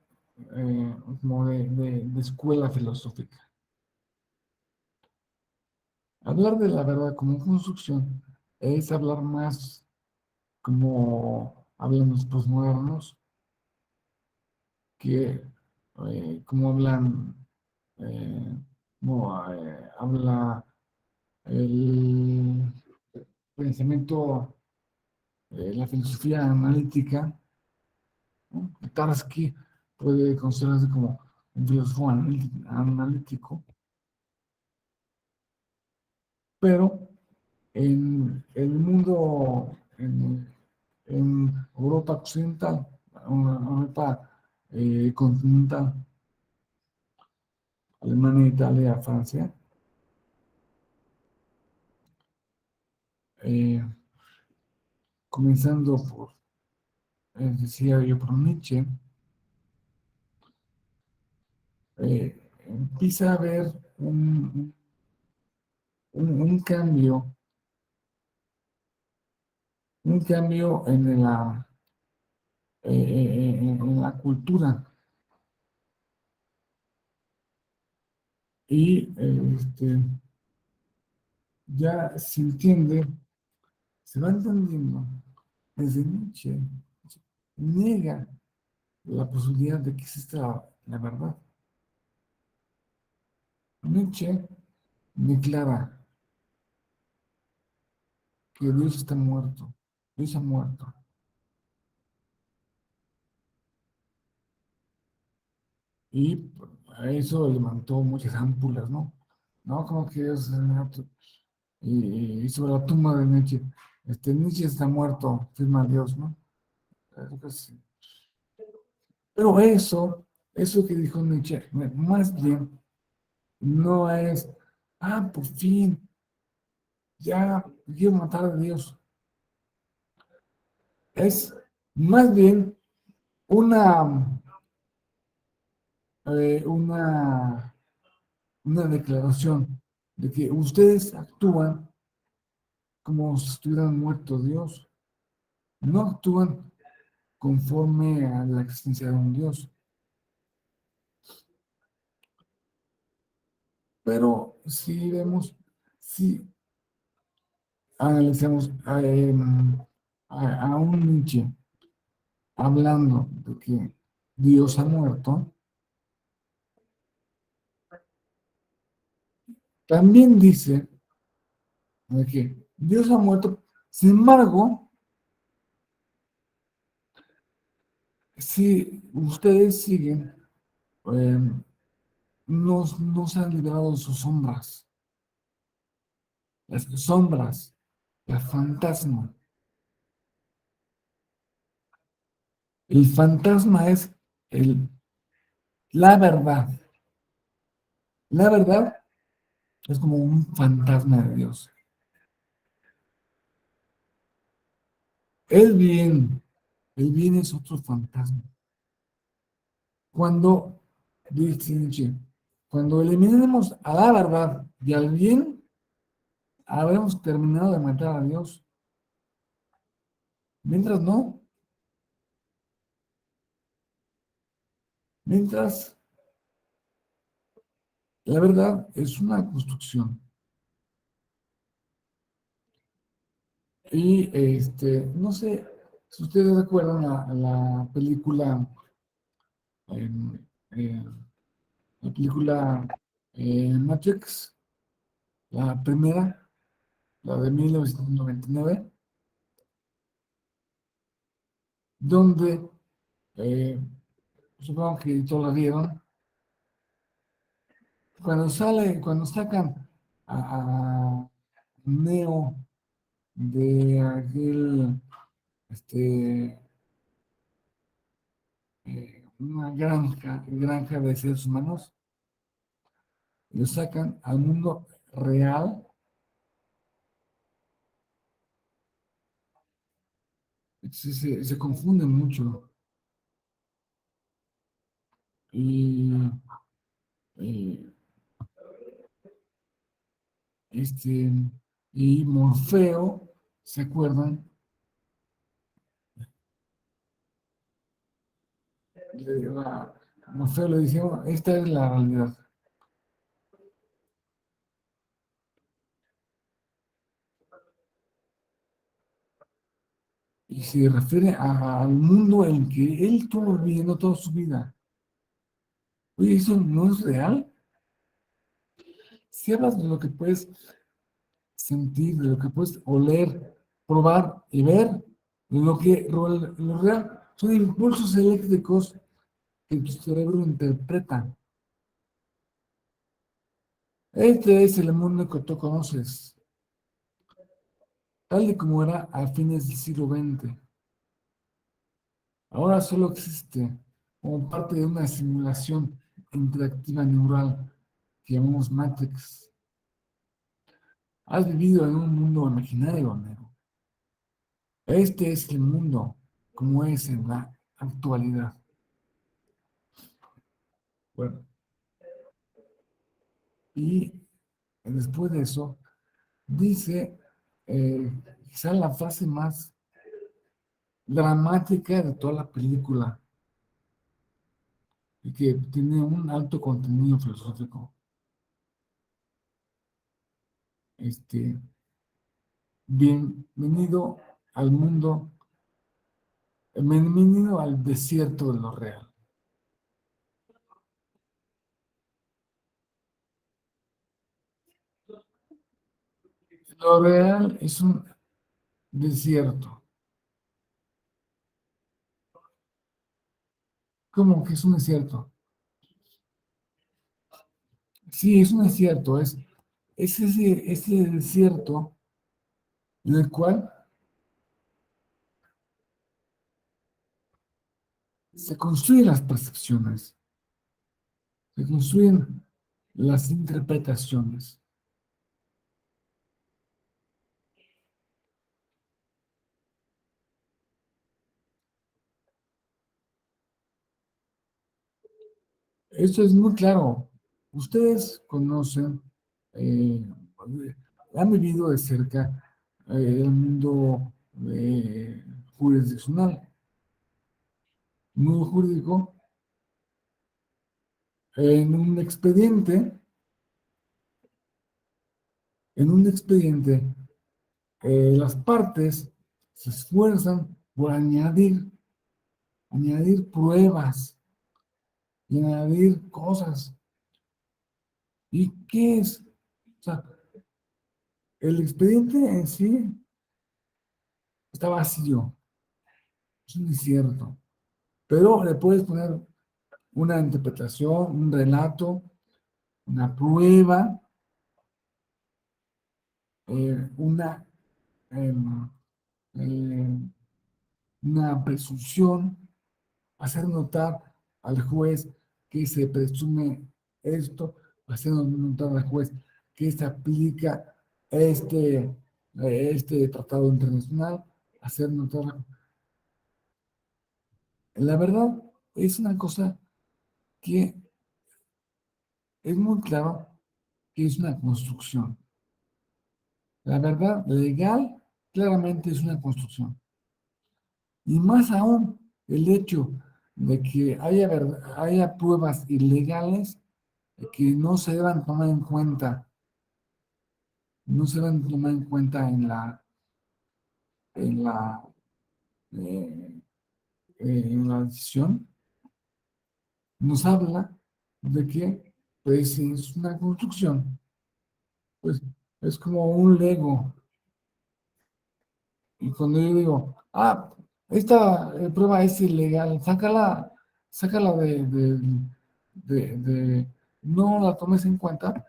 como de escuela filosófica. Hablar de la verdad como construcción es hablar más como hablan los posmodernos, que como eh, habla el pensamiento, la filosofía analítica, ¿no? Tarski puede considerarse como un filósofo analítico, pero en el mundo en Europa occidental, Europa continental, Alemania, Italia, Francia, eh, comenzando por, decía yo, por Nietzsche, empieza a haber un cambio en la cultura y ya se va entendiendo desde Nietzsche, niega la posibilidad de que exista la verdad. Nietzsche declara que Dios está muerto, Dios ha muerto. Y a eso levantó muchas ámpulas, ¿no? No, como que Dios está muerto. Y sobre la tumba de Nietzsche, Nietzsche está muerto, firma Dios, ¿no? Pues, pero eso que dijo Nietzsche, más bien no es, por fin, ya quiero matar a Dios. Es más bien una, una, una declaración de que ustedes actúan como si estuvieran muerto Dios, no actúan conforme a la existencia de un Dios. Pero si vemos, si analizamos a un Nietzsche hablando de que Dios ha muerto, también dice de que Dios ha muerto, sin embargo, si ustedes siguen, eh, no se han liberado de sus sombras, las sombras, el fantasma. El fantasma es el, la verdad. La verdad es como un fantasma de Dios. El bien, el bien es otro fantasma. Cuando, dice Nietzsche, cuando eliminemos a la verdad y al bien, habremos terminado de matar a Dios. Mientras no, mientras la verdad es una construcción. Y no sé si ustedes recuerdan la película, em, eh, la película Matrix, la primera, la de 1999, donde supongo que todos la vieron, cuando sacan a Neo de aquel, una granja de seres humanos, lo sacan al mundo real, se confunden mucho. Y eh, este, y Morfeo, ¿se acuerdan? Morfeo le dice: "Oh, esta es la realidad". Y se refiere al mundo en que él estuvo viviendo toda su vida. Oye, ¿eso no es real? Si hablas de lo que puedes sentir, de lo que puedes oler, probar y ver, lo real son impulsos eléctricos que tu cerebro interpreta. Este es el mundo que tú conoces. tal y como era a fines del siglo XX. Ahora solo existe como parte de una simulación interactiva neural que llamamos Matrix. Has vivido en un mundo imaginario, Nero. Este es el mundo como es en la actualidad. Bueno, y después de eso, dice quizá la frase más dramática de toda la película y que tiene un alto contenido filosófico. Bienvenido al mundo, bienvenido al desierto de lo real. Lo real es un desierto. ¿Cómo que es un desierto? Sí, es un desierto, es ese desierto en el cual se construyen las percepciones, se construyen las interpretaciones. Esto es muy claro. Ustedes conocen, eh, han vivido de cerca el mundo jurisdiccional. El mundo jurídico, en un expediente, en un expediente, las partes se esfuerzan por añadir pruebas y añadir cosas. ¿Y qué es? O sea, el expediente en sí está vacío, es un desierto, pero le puedes poner una interpretación, un relato, una prueba, una, em, eh, una presunción, hacer notar al juez que se presume esto, hacer notar al juez que se aplica este tratado internacional, hacer notar. La verdad es una cosa que es muy claro que es una construcción. La verdad legal claramente es una construcción. Y más aún el hecho de que haya pruebas ilegales que no se deban tomar en cuenta, no se deben tomar en cuenta en la, eh, en la decisión, nos habla de que pues es una construcción, pues es como un Lego. Y cuando yo digo, esta prueba es ilegal, sácala no la tomes en cuenta,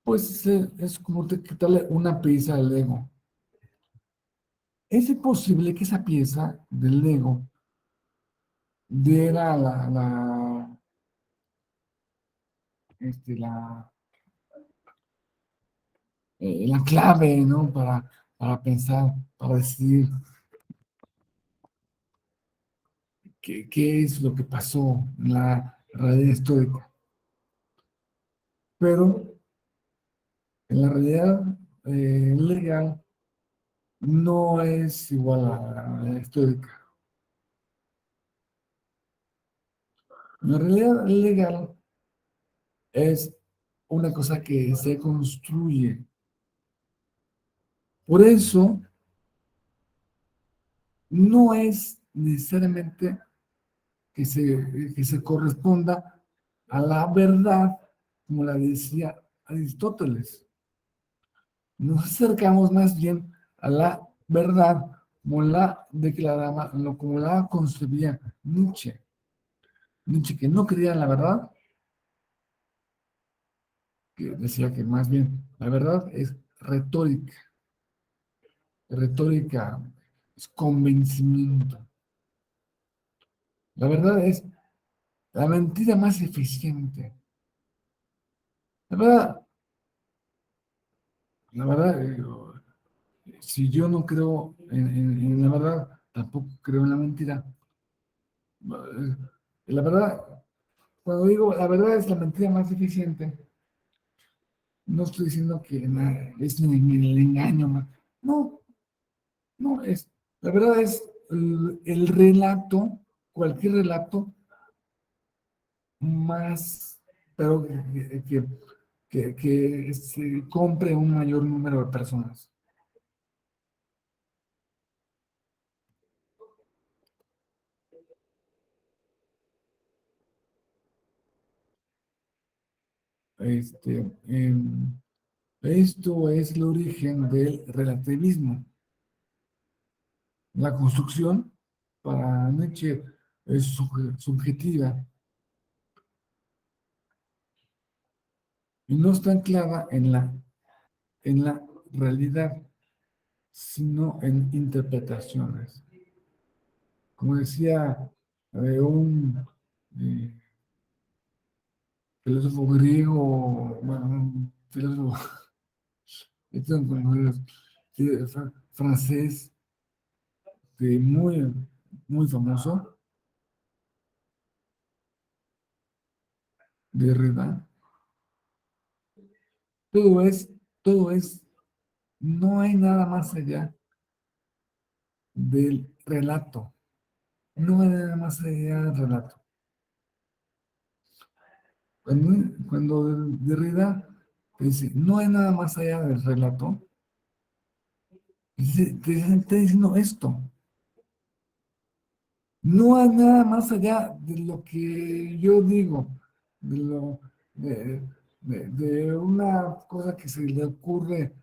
pues es como quitarle una pieza al Lego. ¿Es posible que esa pieza del Lego diera la, la clave, ¿no? Para pensar, para decidir qué es lo que pasó en la realidad histórica? Pero en la realidad legal no es igual a la realidad histórica. La realidad legal es una cosa que se construye. Por eso, no es necesariamente que se corresponda a la verdad, como la decía Aristóteles. Nos acercamos más bien a la verdad como la declaraba, como la concebía Nietzsche. Nietzsche, que no creía en la verdad, que decía que más bien la verdad es retórica. Retórica es convencimiento. La verdad es la mentira más eficiente. La verdad, si yo no creo en la verdad, tampoco creo en la mentira. La verdad, cuando digo la verdad es la mentira más eficiente, no estoy diciendo que es el engaño. No, no, la verdad es el relato, cualquier relato más, pero que se compre un mayor número de personas. Esto es el origen del relativismo. La construcción, para Nietzsche, es subjetiva y no está anclada en la realidad, sino en interpretaciones. Como decía un eh, filósofo griego, bueno, un filósofo francés, muy, muy famoso, Derrida, todo es, todo es, no hay nada más allá del relato, no hay nada más allá del relato. Cuando Derrida dice, no hay nada más allá del relato, te está diciendo esto. No hay nada más allá de lo que yo digo, de, lo, de una cosa que se le ocurre,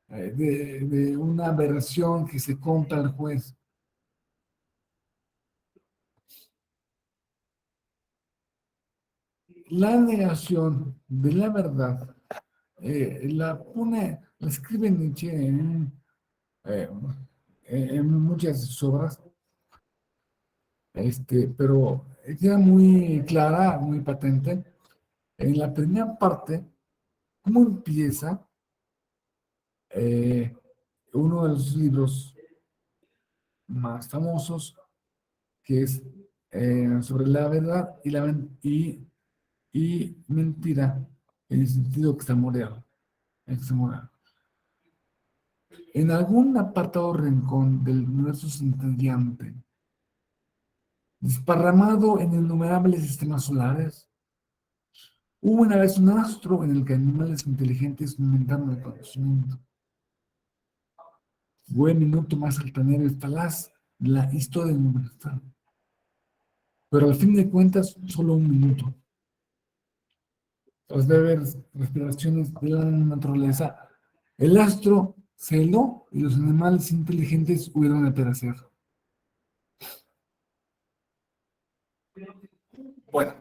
de una versión que se compra al juez. La negación de la verdad la escribe Nietzsche eh, en muchas obras, pero queda muy clara, muy patente. En la primera parte, ¿cómo empieza uno de los libros más famosos, que es sobre la verdad y mentira, en el sentido extramoral? Extramoral. En algún apartado rincón del universo centelleante, desparramado en innumerables sistemas solares, hubo una vez un astro en el que animales inteligentes inventaron el conocimiento. Fue el minuto más altanero y falaz de la historia universal. Pero al fin de cuentas, solo un minuto. Tras breves respiraciones de la naturaleza, el astro se heló y los animales inteligentes huyeron de perecer. Bueno,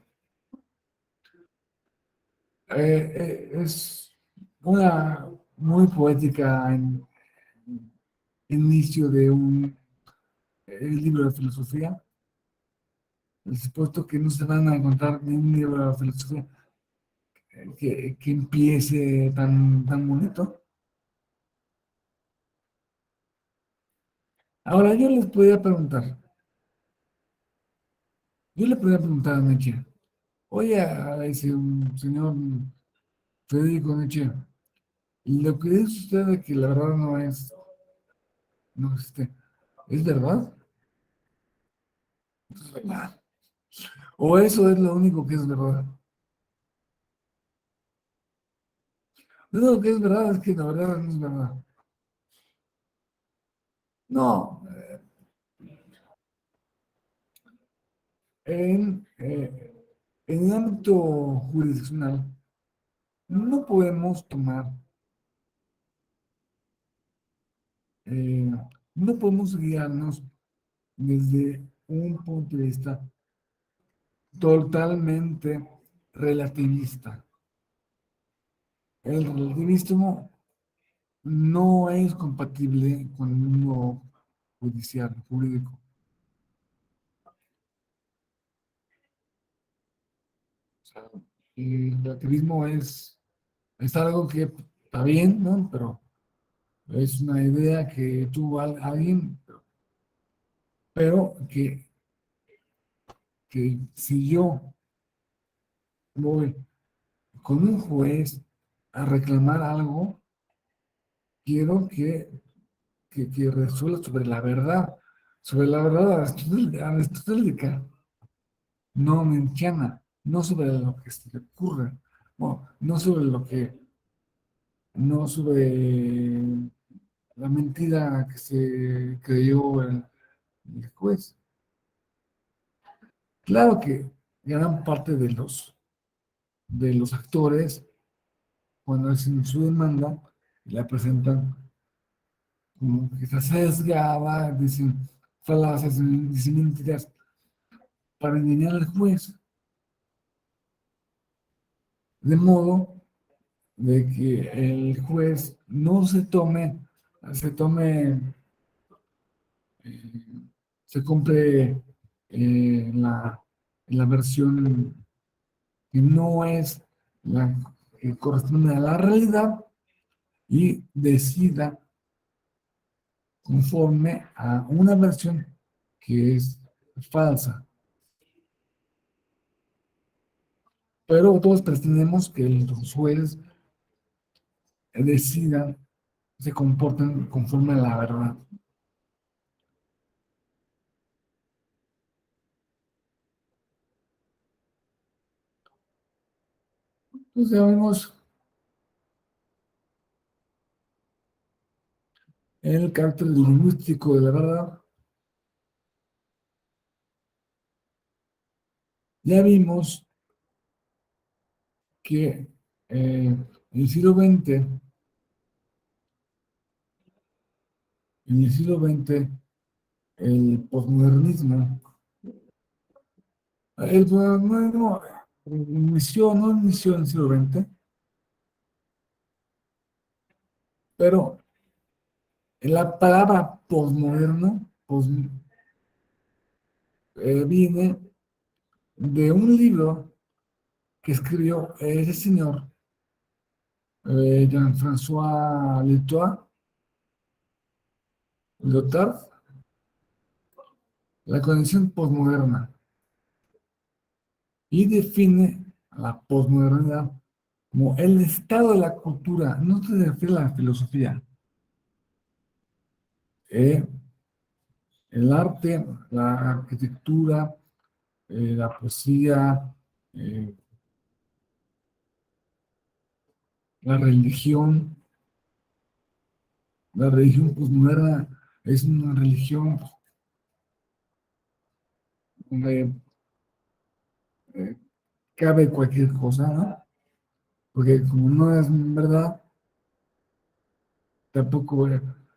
es una muy poética inicio de un libro de filosofía. Por supuesto que no se van a encontrar ni un libro de filosofía que empiece tan bonito. Ahora, yo le podría preguntar a Nietzsche, oye, a ese señor Federico Nietzsche, lo que dice usted de que la verdad no existe, ¿es verdad? ¿Es verdad? ¿O eso es lo único que es verdad? Lo único que es verdad es que la verdad no es verdad. No, en el ámbito jurisdiccional no podemos tomar, eh, no podemos guiarnos desde un punto de vista totalmente relativista. El relativismo no es compatible con el mundo judicial, jurídico. O sea, el relativismo es algo que está bien, ¿no? Pero es una idea que tuvo alguien, pero que si yo voy con un juez a reclamar algo, quiero que resuelva sobre la verdad aristotélica, no mentiana, no sobre lo que se le ocurre, no sobre no sobre la mentira que se creyó el juez. Claro que gran parte de los actores, cuando hacen su demanda, la presentan como que está sesgada, dicen falacias, dicen mentiras para engañar al juez, de modo de que el juez no eh, se compre la versión que no es la que corresponde a la realidad y decida conforme a una versión que es falsa. Pero todos pretendemos que los jueces decidan, se comporten conforme a la verdad. Entonces ya vemos el carácter lingüístico de la verdad. Ya vimos que en el siglo XX, el posmodernismo, el posmodernismo no inició en el siglo XX, pero la palabra posmoderno viene de un libro que escribió ese señor, Jean-François Lyotard, la condición posmoderna, y define a la posmodernidad como el estado de la cultura, no se refiere a la filosofía, eh, el arte, la arquitectura, la poesía, eh, la religión. La religión posmoderna es una religión donde eh, cabe cualquier cosa, ¿no? Porque como no es verdad, tampoco, o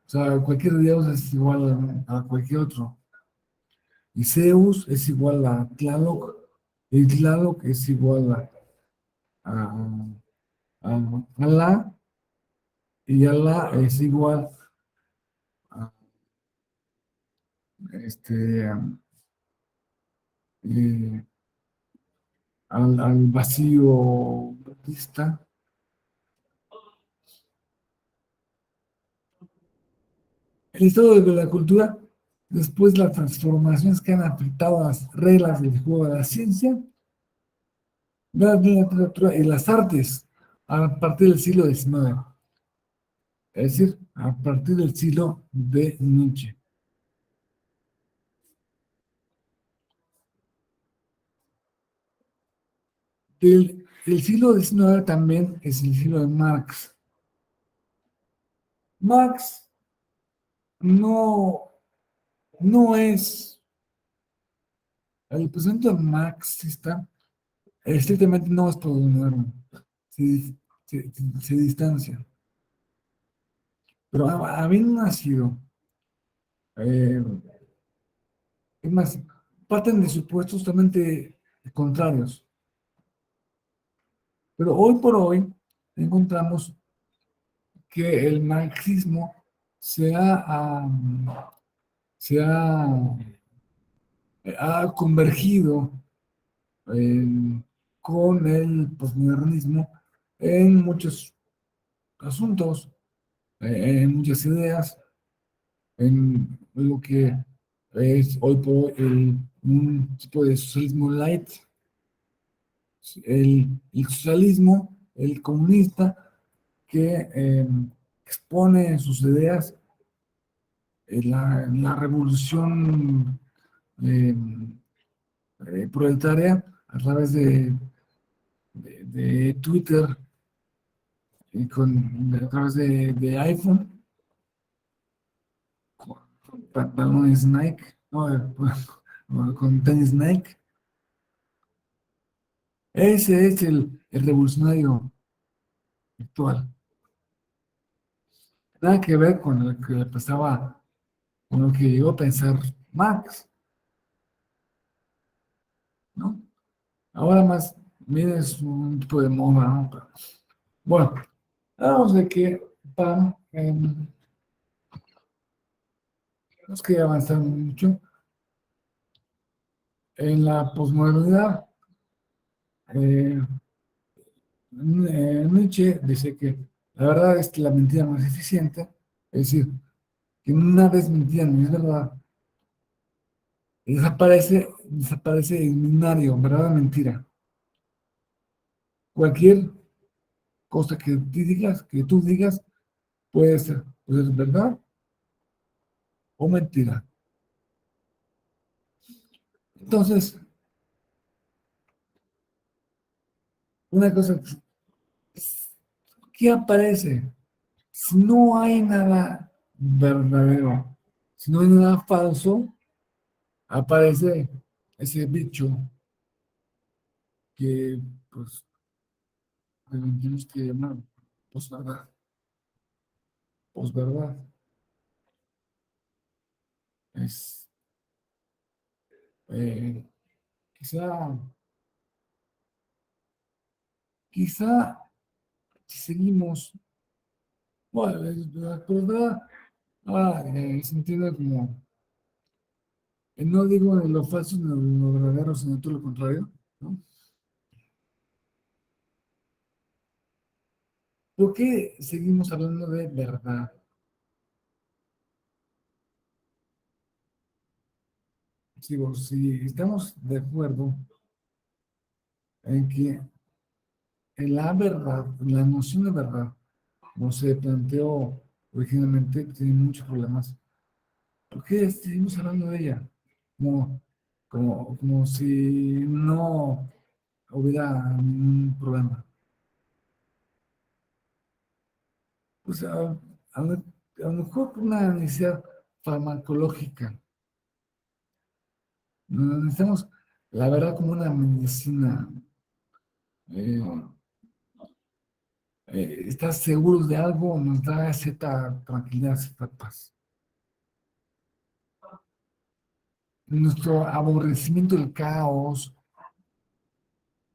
sea, cualquier dios es igual a cualquier otro. Y Zeus es igual a Tlaloc, y Tlaloc es igual a Alá, y Alá es igual a este, eh, al vacío budista. El estado de la cultura, después de las transformaciones que han afectado a las reglas del juego de la ciencia, la literatura y las artes a partir del siglo XIX, es decir, a partir del siglo de Nietzsche. El siglo XIX también es el siglo de Marx. Marx no, no es, el pensamiento marxista estrictamente no es moderno, se distancia. Pero habiendo nacido, eh, es más, parten de supuestos totalmente contrarios. Pero hoy por hoy encontramos que el marxismo se ha, se ha convergido con el posmodernismo en muchos asuntos, en muchas ideas, en lo que es hoy por hoy un tipo de socialismo light, el socialismo, el comunista, que expone sus ideas la revolución eh, proletaria a través de Twitter y a través de iPhone, con pantalones Nike, no, con tenis Nike. Ese es el revolucionario actual. Nada que ver con lo que le pasaba, con lo que llegó a pensar Marx, ¿no? Ahora más, mire, es un tipo de moda, ¿no? Pero, bueno, vamos de que Pam tenemos que avanzar mucho en la posmodernidad. Eh, Nietzsche dice que la verdad es que la mentira más eficiente, es decir, que nada es mentira ni es verdad, y desaparece el binario, verdad o mentira. Cualquier cosa que tú digas, puede ser verdad o mentira. Entonces, una cosa, ¿qué aparece? Si no hay nada verdadero, si no hay nada falso, aparece ese bicho que, pues, tenemos que llamar posverdad. Posverdad es, eh, quizá, quizá, si seguimos, bueno, la posverdad, se entiende como, no digo de lo falso ni de lo verdadero, sino todo lo contrario, ¿no? ¿Por qué seguimos hablando de verdad? Digo, si estamos de acuerdo en que en la verdad, la noción de verdad, como se planteó originalmente, tiene muchos problemas. ¿Por qué seguimos hablando de ella? Como, como si no hubiera ningún problema. Pues a lo mejor por una necesidad farmacológica. Necesitamos la verdad como una medicina. eh, Estar seguros de algo nos da cierta tranquilidad, cierta paz. Nuestro aborrecimiento del caos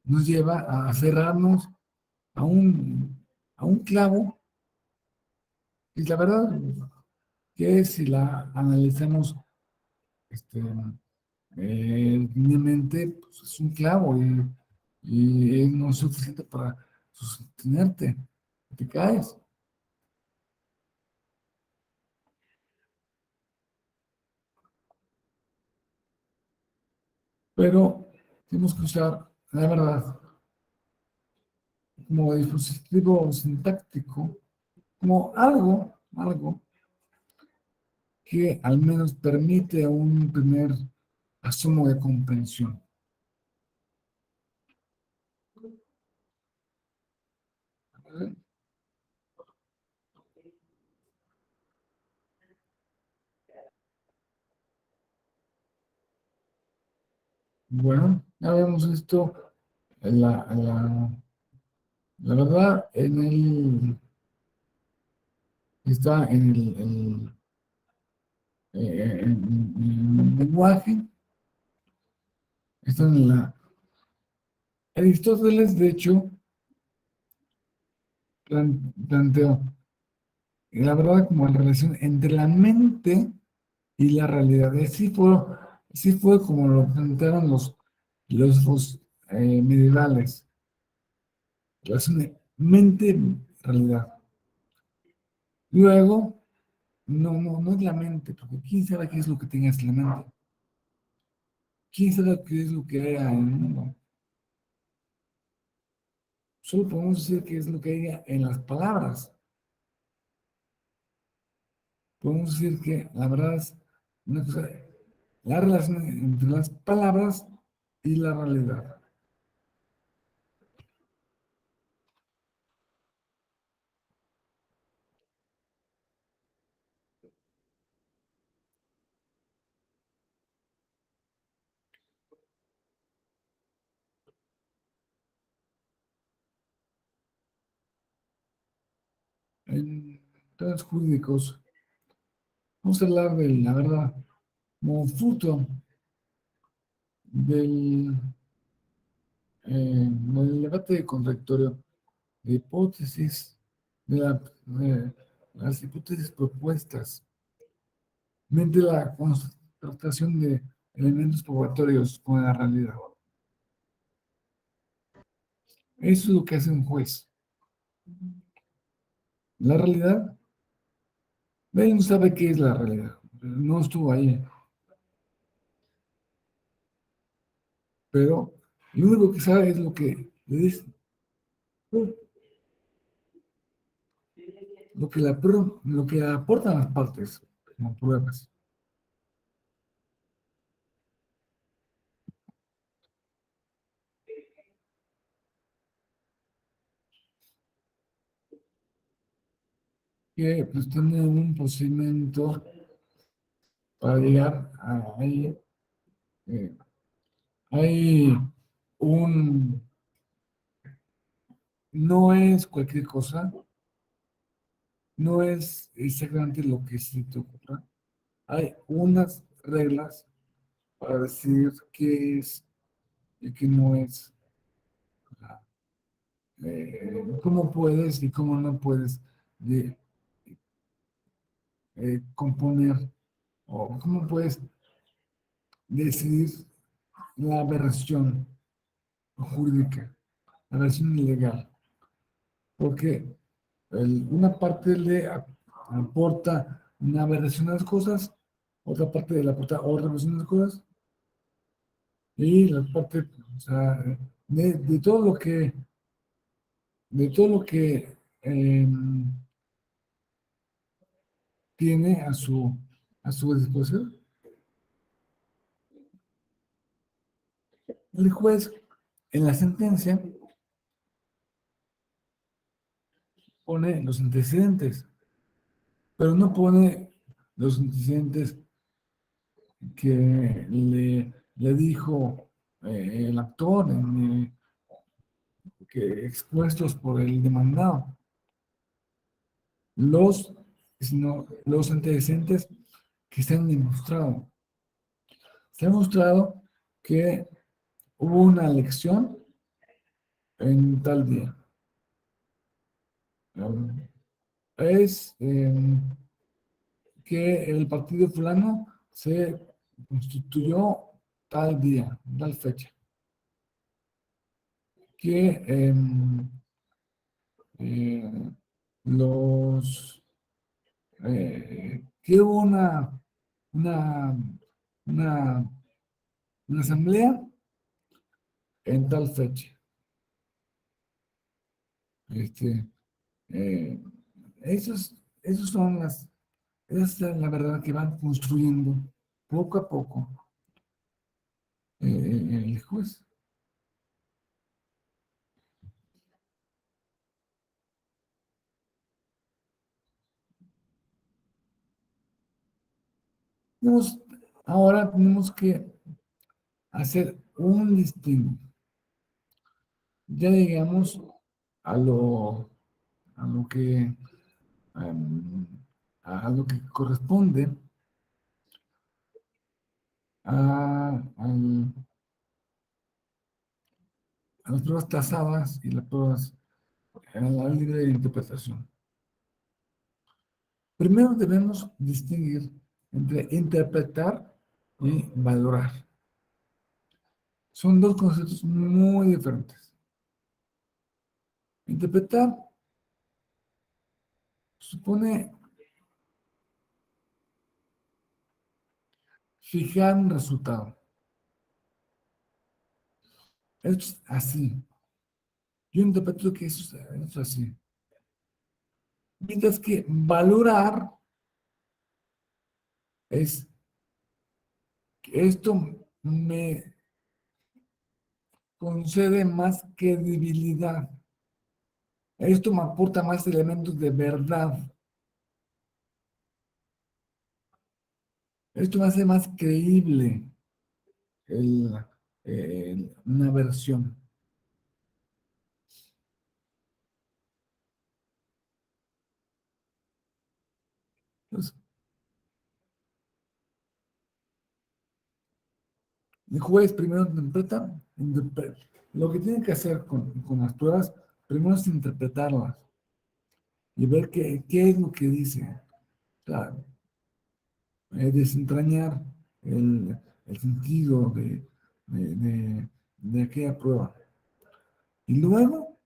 nos lleva a cerrarnos a a un clavo, y la verdad que si la analizamos este, linealmente, pues es un clavo y no es suficiente para sostenerte, te caes. Pero tenemos que usar la verdad como dispositivo sintáctico, como algo que al menos permite un primer asomo de comprensión. Bueno, ya vemos esto, la verdad, está en el lenguaje, está en Aristóteles, de hecho, planteó, la verdad como la relación entre la mente y la realidad. Sí fue como lo plantearon los medievales. Relación de mente-realidad. Luego, no es la mente, porque quién sabe qué es lo que tengas en la mente. ¿Quién sabe qué es lo que hay en el mundo? Solo podemos decir qué es lo que hay en las palabras. Podemos decir que la verdad es una cosa, la relación entre las palabras y la realidad. En temas jurídicos, vamos a hablar de la verdad como fruto del, del debate contradictorio de hipótesis, de las hipótesis propuestas, mediante la constatación de elementos probatorios con la realidad. Eso es lo que hace un juez. La realidad, él no sabe qué es la realidad, no estuvo ahí, pero lo único que sabe es lo que le dice, lo que aportan las partes como pruebas. Que pues tiene un procedimiento para llegar a ahí. eh, hay un, no es cualquier cosa, no es exactamente lo que se te ocurra. Hay unas reglas para decir qué es y qué no es, cómo puedes y cómo no puedes de, componer o cómo puedes decidir la versión jurídica, la versión legal, porque una parte aporta una versión de las cosas, otra parte le aporta otra versión de las cosas, y la parte, o sea, de todo lo que, de todo lo que tiene a su disposición, el juez en la sentencia pone los antecedentes, pero no pone los antecedentes que le dijo el actor, que expuestos por el demandado, los, sino los antecedentes que se han demostrado. Se ha demostrado que hubo una elección en tal día. Es que el partido fulano se constituyó tal día, tal fecha. Que eh, los que hubo una, una, una asamblea en tal fecha. Este, eh, esos son esa es la verdad que van construyendo poco a poco el juez. Tenemos- Ahora tenemos que hacer un distingo. Ya llegamos a a lo que, em, a lo que corresponde al a las pruebas tasadas y las pruebas a la libre interpretación. Primero debemos distinguir entre interpretar y valorar. Son dos conceptos muy diferentes. Interpretar supone fijar un resultado. Esto es así. Yo interpreto que eso es así. Mientras que valorar es que esto me concede más credibilidad. Esto me aporta más elementos de verdad. Esto me hace más creíble el- una versión. Entonces, el juez primero interpreta. Lo que tiene que hacer con las pruebas, primero es interpretarlas y ver qué es lo que dice. O sea, desentrañar el sentido de aquella prueba. Y luego,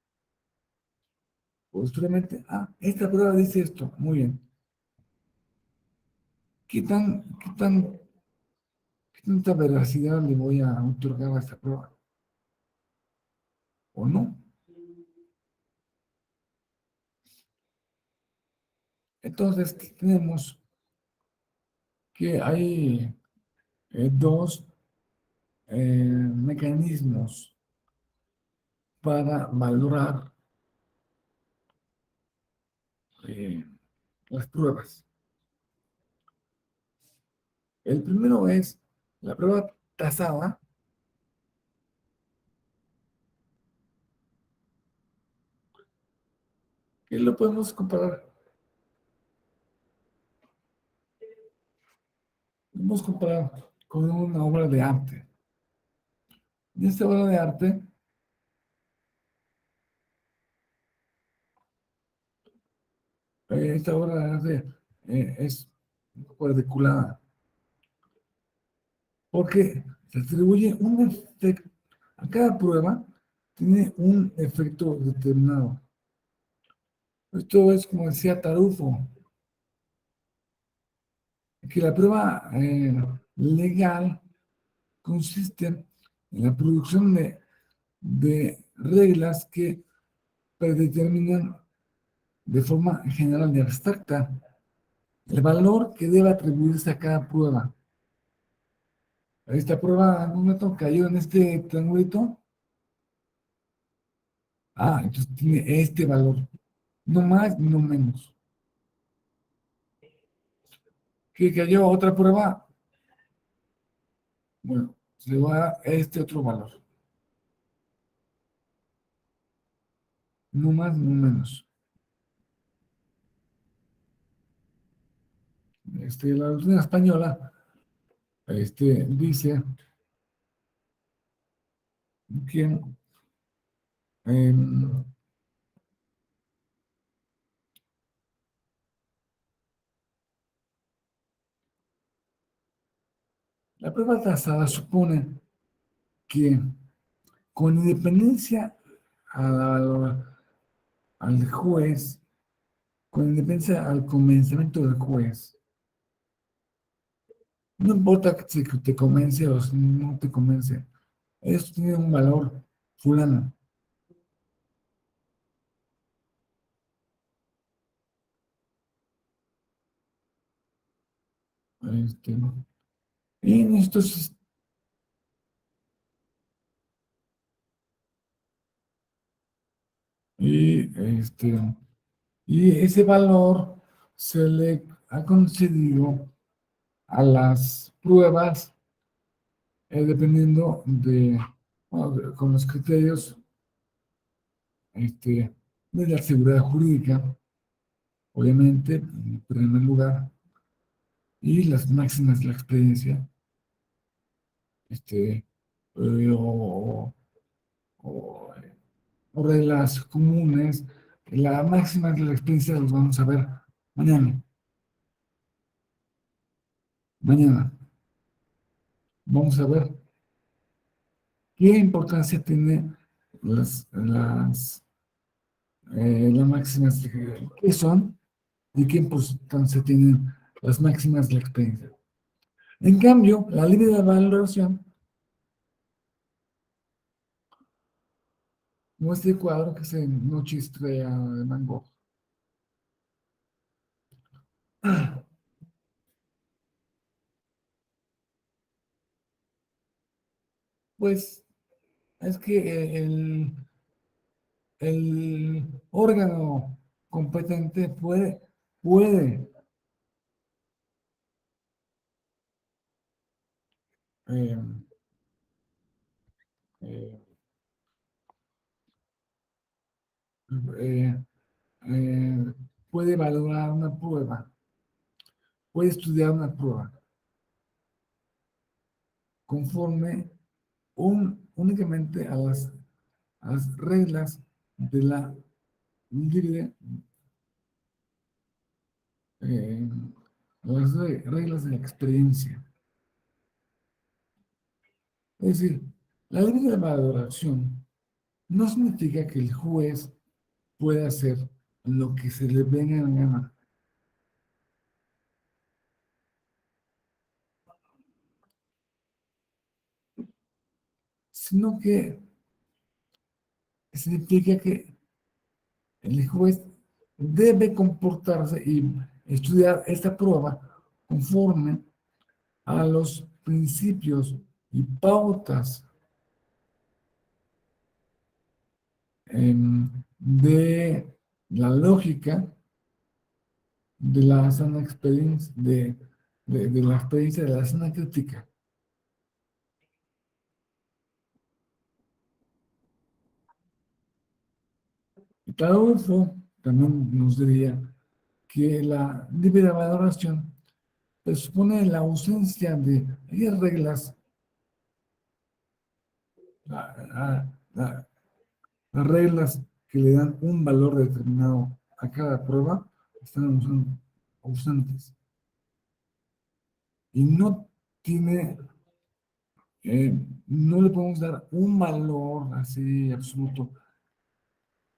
posteriormente, esta prueba dice esto, muy bien. ¿Qué tanta veracidad le voy a otorgar a esta prueba? ¿O no? Entonces, tenemos que hay dos mecanismos para valorar eh, las pruebas. El primero es la prueba tasada, que lo podemos comparar con una obra de arte. En esta obra de arte, esta obra de arte es cuadriculada, porque se atribuye un efecto, a cada prueba tiene un efecto determinado. Esto es como decía Tarufo, que la prueba legal consiste en la producción de reglas que predeterminan de forma general y abstracta el valor que debe atribuirse a cada prueba. Esta prueba en un momento cayó en este triangulito. Entonces tiene este valor. No más, no menos. ¿Que cayó otra prueba? Bueno, se le va a dar este otro valor. No más, no menos. La doctrina española dice que em, la prueba tasada supone que con independencia al juez, con independencia al convencimiento del juez, no importa si te convence o si no te convence, esto tiene un valor fulano. ¿No? Y entonces, y ese valor se le ha concedido a las pruebas dependiendo bueno, con los criterios de la seguridad jurídica, obviamente, en primer lugar, y las máximas de la experiencia, o, o, o reglas comunes, la máxima de la experiencia los vamos a ver mañana. mañana. Vamos a ver qué importancia tiene las máximas, qué son y qué importancia tienen las máximas de la experiencia. En cambio, la libre valoración, como este cuadro que se Noche Estrella de Van Gogh. Pues es que el órgano competente puede eh, eh, eh, eh, puede valorar una prueba, puede estudiar una prueba conforme únicamente a las reglas de la libre, eh, a las reglas de la experiencia. Es decir, la libre valoración no significa que el juez pueda hacer lo que se le venga en gana, sino que significa que el juez debe comportarse y estudiar esta prueba conforme a los principios y pautas de la lógica de la sana experiencia, de la experiencia de la sana crítica. Y Adolfo también nos diría que la libre valoración presupone la ausencia de aquellas reglas, las reglas que le dan un valor determinado a cada prueba están ausentes. Y no tiene, no le podemos dar un valor así absoluto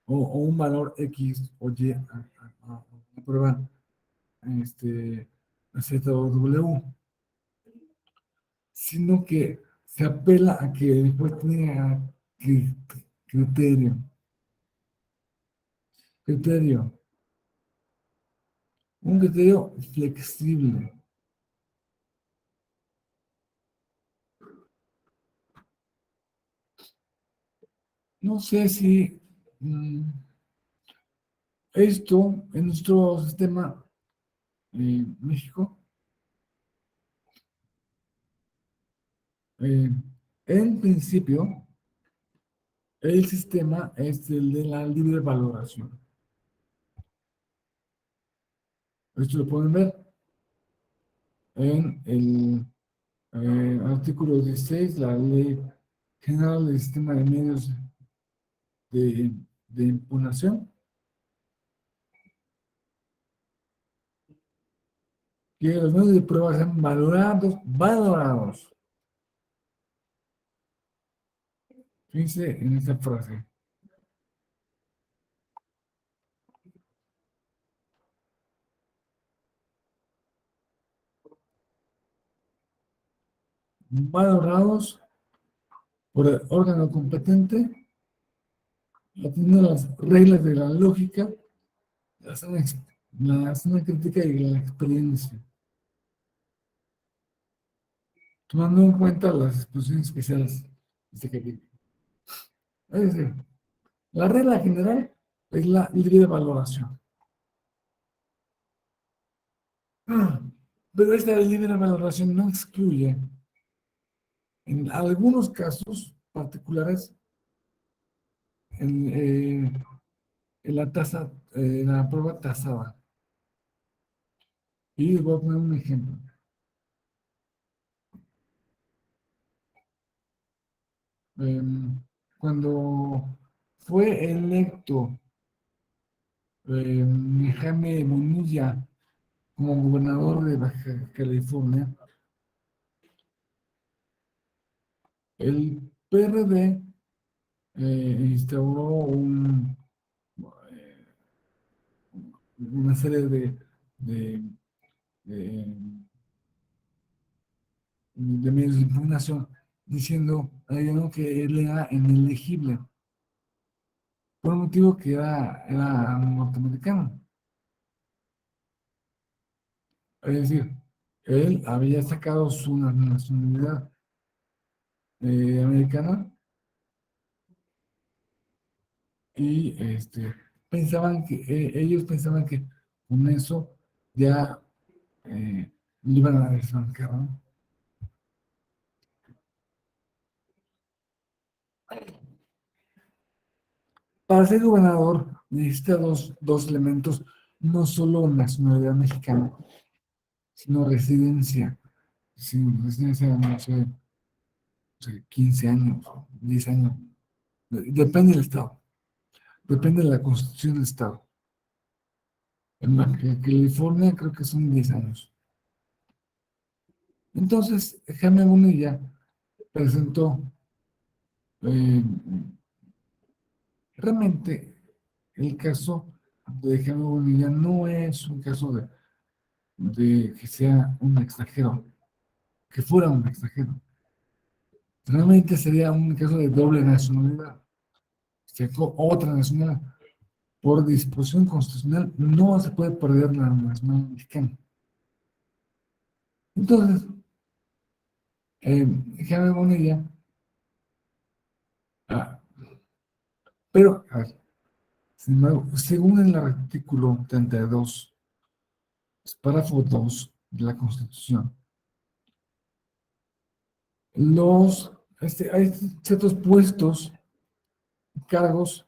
o un valor X o Y a la prueba Z o W, sino que se apela a que después tenga criterio, un criterio flexible. No sé si esto en nuestro sistema México, en principio, el sistema es el de la libre valoración. Esto lo pueden ver en el artículo 16, la Ley General del Sistema de Medios de Impugnación, que los medios de prueba sean valorados. Fíjense en esta frase. Valorados por el órgano competente, atendiendo las reglas de la lógica, la sana crítica y la experiencia, tomando en cuenta las exposiciones especiales de este capítulo. Es decir, la regla general es la libre valoración. Pero esta libre valoración no excluye, en algunos casos particulares, en la prueba tasada. Y les voy a poner un ejemplo. Cuando fue electo Jaime Bonilla como gobernador de Baja California, El PRD instauró eh, una serie de, de, de medios de impugnación diciendo ¿no? que él era inelegible por un motivo que era norteamericano. Es decir, él había sacado su nacionalidad americana y ellos pensaban que con eso ya lo iban a desbancar, ¿no? Para ser gobernador necesita dos elementos, no solo nacionalidad mexicana, sino residencia. Sí, residencia, no sé, 15 años, 10 años. Depende del estado, depende de la constitución del estado. En California creo que son 10 años. Entonces, Jaime Bonilla presentó eh, realmente el caso de Jaime Bonilla no es un caso de que sea un extranjero, que fuera un extranjero. Realmente sería un caso de doble nacionalidad. Sacó otra nacionalidad. Por disposición constitucional no se puede perder la nacionalidad mexicana. Entonces, Jaime Bonilla, ah, pero, a ver, sin embargo, según el artículo 32, párrafo 2 de la Constitución, hay ciertos puestos, cargos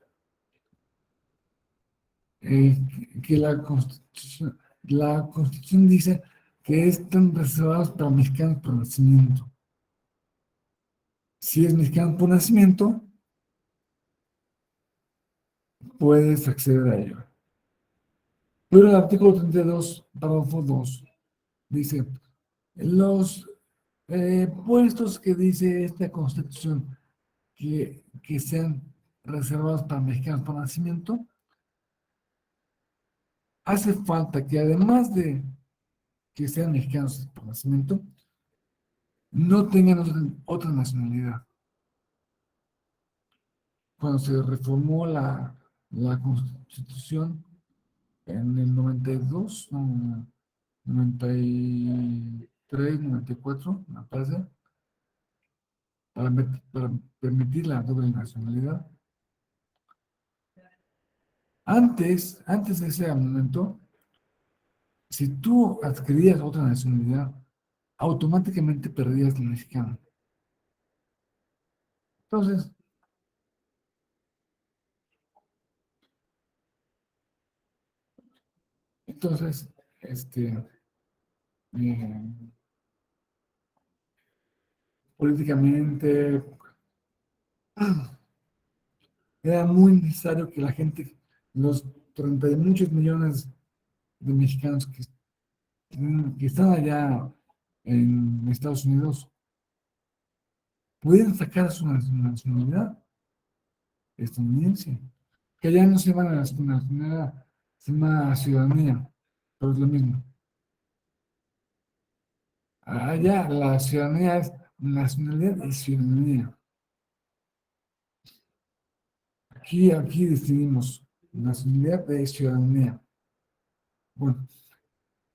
eh, que la Constitución dice que están reservados para mexicanos por nacimiento. Si es mexicano por nacimiento, puedes acceder a ello. Pero el artículo 32, párrafo 2, dice, los puestos que dice esta Constitución que sean reservados para mexicanos por nacimiento, hace falta que además de que sean mexicanos por nacimiento, no tengan otra nacionalidad. Cuando se reformó la Constitución en el 92, no, 93, 94, me parece, para permitir la doble nacionalidad. Antes de ese momento, si tú adquirías otra nacionalidad, automáticamente perdías la mexicana. Entonces, entonces, eh, políticamente, era muy necesario que la gente, los 30 y muchos millones de mexicanos que están allá en Estados Unidos, pudieran sacar su nacionalidad estadounidense, que allá no se van a la nacionalidad, se llama ciudadanía, pero es lo mismo. Allá la ciudadanía es nacionalidad y ciudadanía. Aquí distinguimos nacionalidad de ciudadanía. Bueno,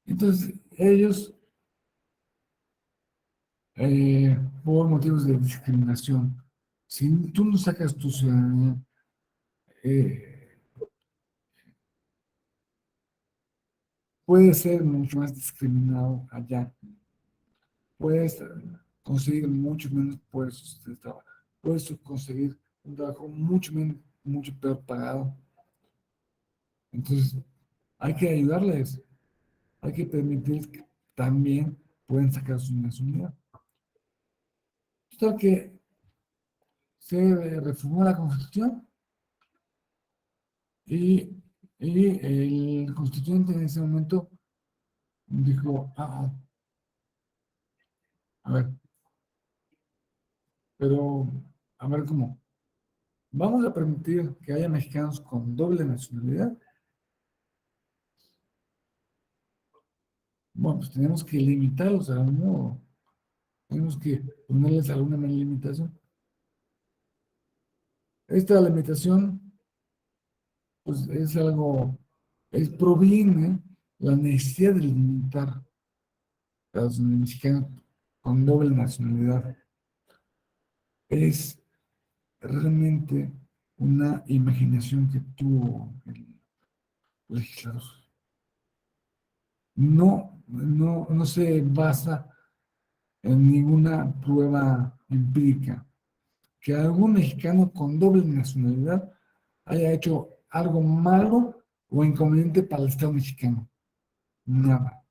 entonces ellos, por motivos de discriminación, si tú no sacas tu ciudadanía, eh, puedes ser mucho más discriminado allá. Puedes conseguir mucho menos puestos de trabajo. Puedes conseguir un trabajo mucho peor pagado. Entonces, hay que ayudarles. Hay que permitir que también pueden sacar su nacionalidad. Total que se reformó la Constitución y, y el constituyente en ese momento dijo, a ver, Pero, a ver cómo. ¿Vamos a permitir que haya mexicanos con doble nacionalidad? Bueno, pues tenemos que limitarlos de algún modo. Tenemos que ponerles alguna limitación. Esta limitación, pues es algo, proviene la necesidad de limitar a los mexicanos con doble nacionalidad. Es realmente una imaginación que tuvo el legislador. No se basa en ninguna prueba empírica que algún mexicano con doble nacionalidad haya hecho algo malo o inconveniente para el Estado mexicano. Nada.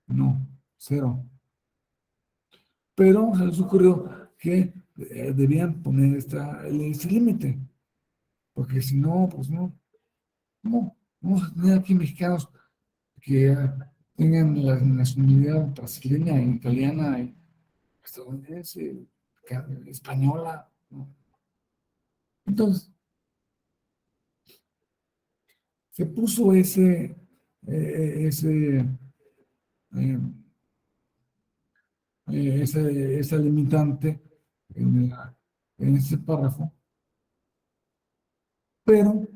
No, cero. Pero se les ocurrió que debían poner ese límite, porque si no, pues no, vamos a tener aquí mexicanos que tengan la nacionalidad brasileña, italiana, estadounidense, española, ¿no? Entonces, se puso ese, eh, esa limitante en, en ese párrafo, pero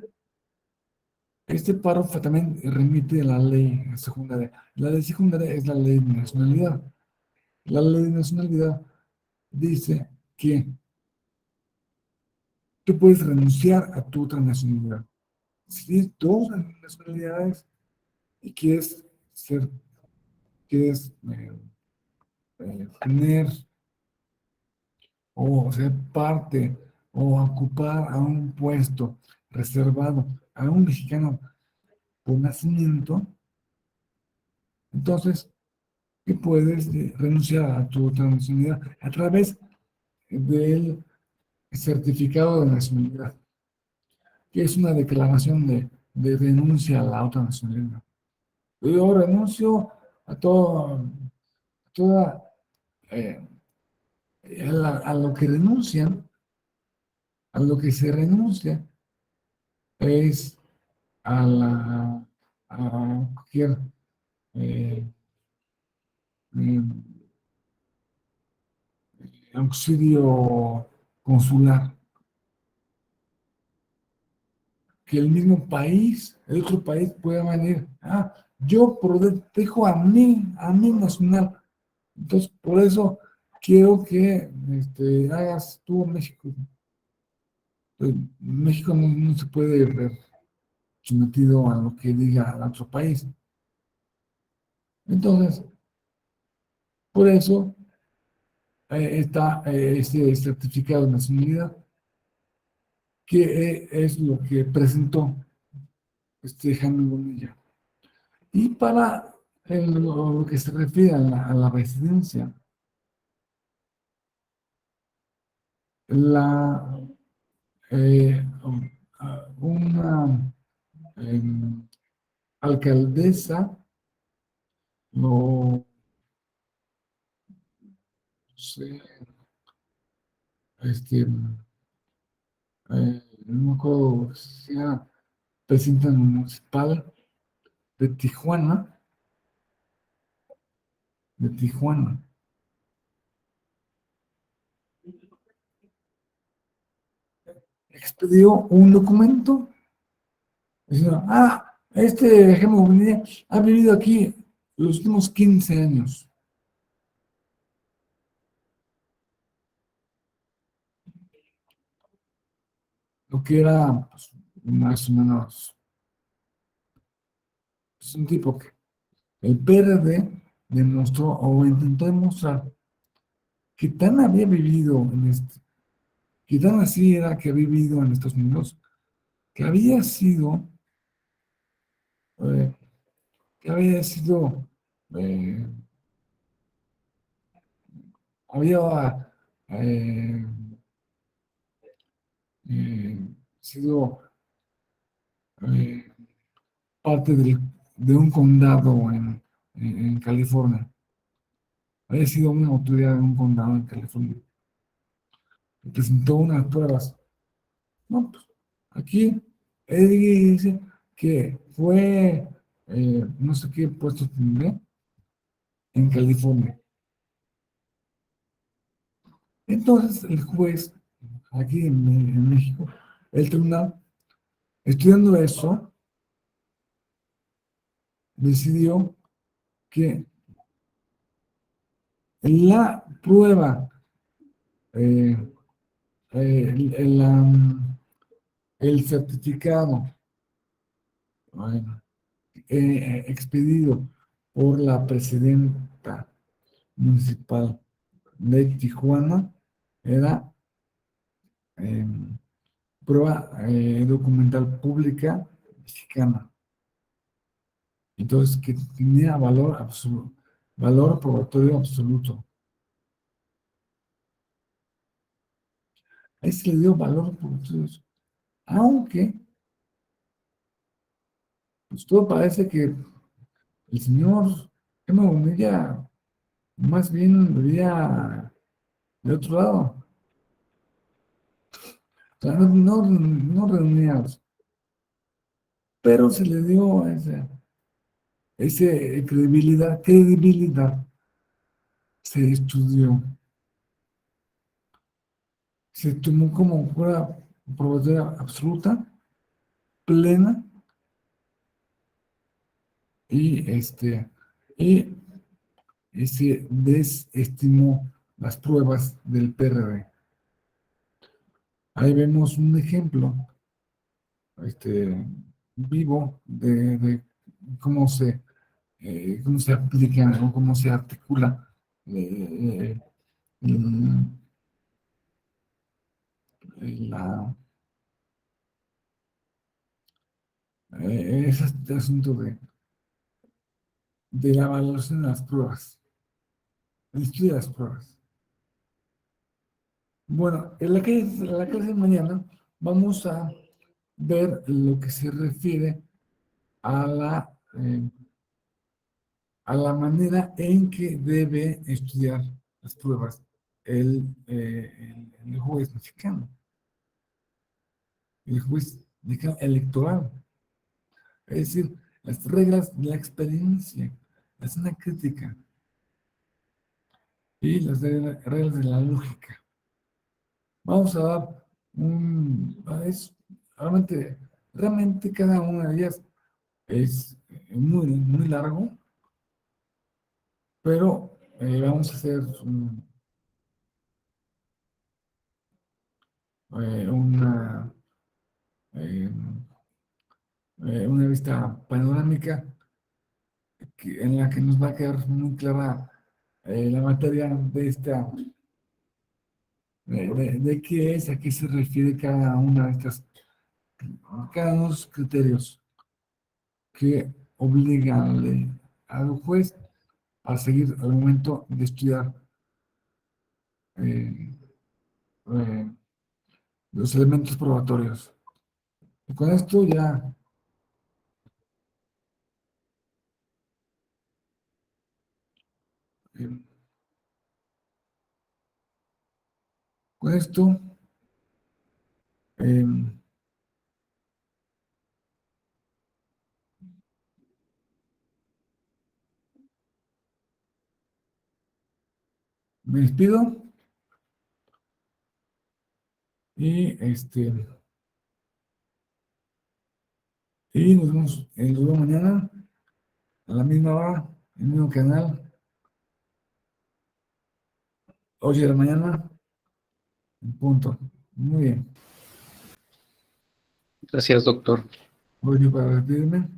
este párrafo también remite a la ley secundaria. La ley secundaria es la ley de nacionalidad. La ley de nacionalidad dice que tú puedes renunciar a tu otra nacionalidad. Si tienes dos nacionalidades y quieres tener o ser parte o ocupar a un puesto reservado a un mexicano por nacimiento, entonces, ¿qué puedes renunciar a tu otra nacionalidad a través del certificado de nacionalidad, que es una declaración de renuncia a la otra nacionalidad? Yo renuncio a toda, eh, a lo que renuncian, a lo que se renuncia es a cualquier eh, eh, auxilio consular, que el mismo país, el otro país pueda venir, yo protejo a mi nacional, entonces por eso quiero que hagas tú en México. Pues, México no se puede ver sometido a lo que diga el otro país. Entonces, por eso está este certificado de nacionalidad, que es lo que presentó Jaime Bonilla. Y para lo que se refiere a la residencia, la, una alcaldesa lo, sé, no me acuerdo si era presidenta municipal de Tijuana, de Tijuana. Expedió un documento diciendo, Jaime Bonilla ha vivido aquí los últimos 15 años. Lo que era pues, más o menos es un tipo que el PRD demostró o intentó demostrar que tan había vivido que tan así era que había vivido en Estados Unidos, que había sido, eh, que había sido, eh, había eh, sido eh, parte de un condado en California. Había sido una autoridad de un condado en California. presentó unas pruebas. No, pues, aquí él dice que fue, no sé qué puesto tendré, en California. Entonces, el juez, aquí en México, el tribunal, estudiando eso, decidió que la prueba, eh, el certificado bueno, expedido por la presidenta municipal de Tijuana era eh, prueba documental pública mexicana. Entonces, que tenía valor absoluto, valor probatorio absoluto. Ahí se le dio valor probatorio, aunque pues todo parece que el señor Emma Bonilla más bien veía de otro lado. O sea, no reunía, pero se le dio ese credibilidad, se estudió, se tomó como prueba probatoria absoluta, plena, y se desestimó las pruebas del PRD. Ahí vemos un ejemplo vivo de cómo se aplica o cómo se articula mm, la, ese asunto de la evaluación de las pruebas, el estudio de las pruebas. Bueno, en la clase de mañana vamos a ver lo que se refiere a a la manera en que debe estudiar las pruebas el juez mexicano, el juez mexicano electoral. Es decir, las reglas de la experiencia, la sana crítica y las reglas de la lógica. Vamos a dar realmente cada una de ellas es muy largo, pero vamos a hacer eh, una, eh, una vista panorámica en la que nos va a quedar muy clara la materia de qué es, a qué se refiere cada una de cada uno de los criterios que obligan al juez a seguir al momento de estudiar eh, eh, los elementos probatorios. Y con esto ya, eh, con esto, eh, me despido y nos vemos mañana a la misma hora, en el mismo canal, 8 de la mañana, en punto. Muy bien. Gracias, doctor. Voy yo para despedirme.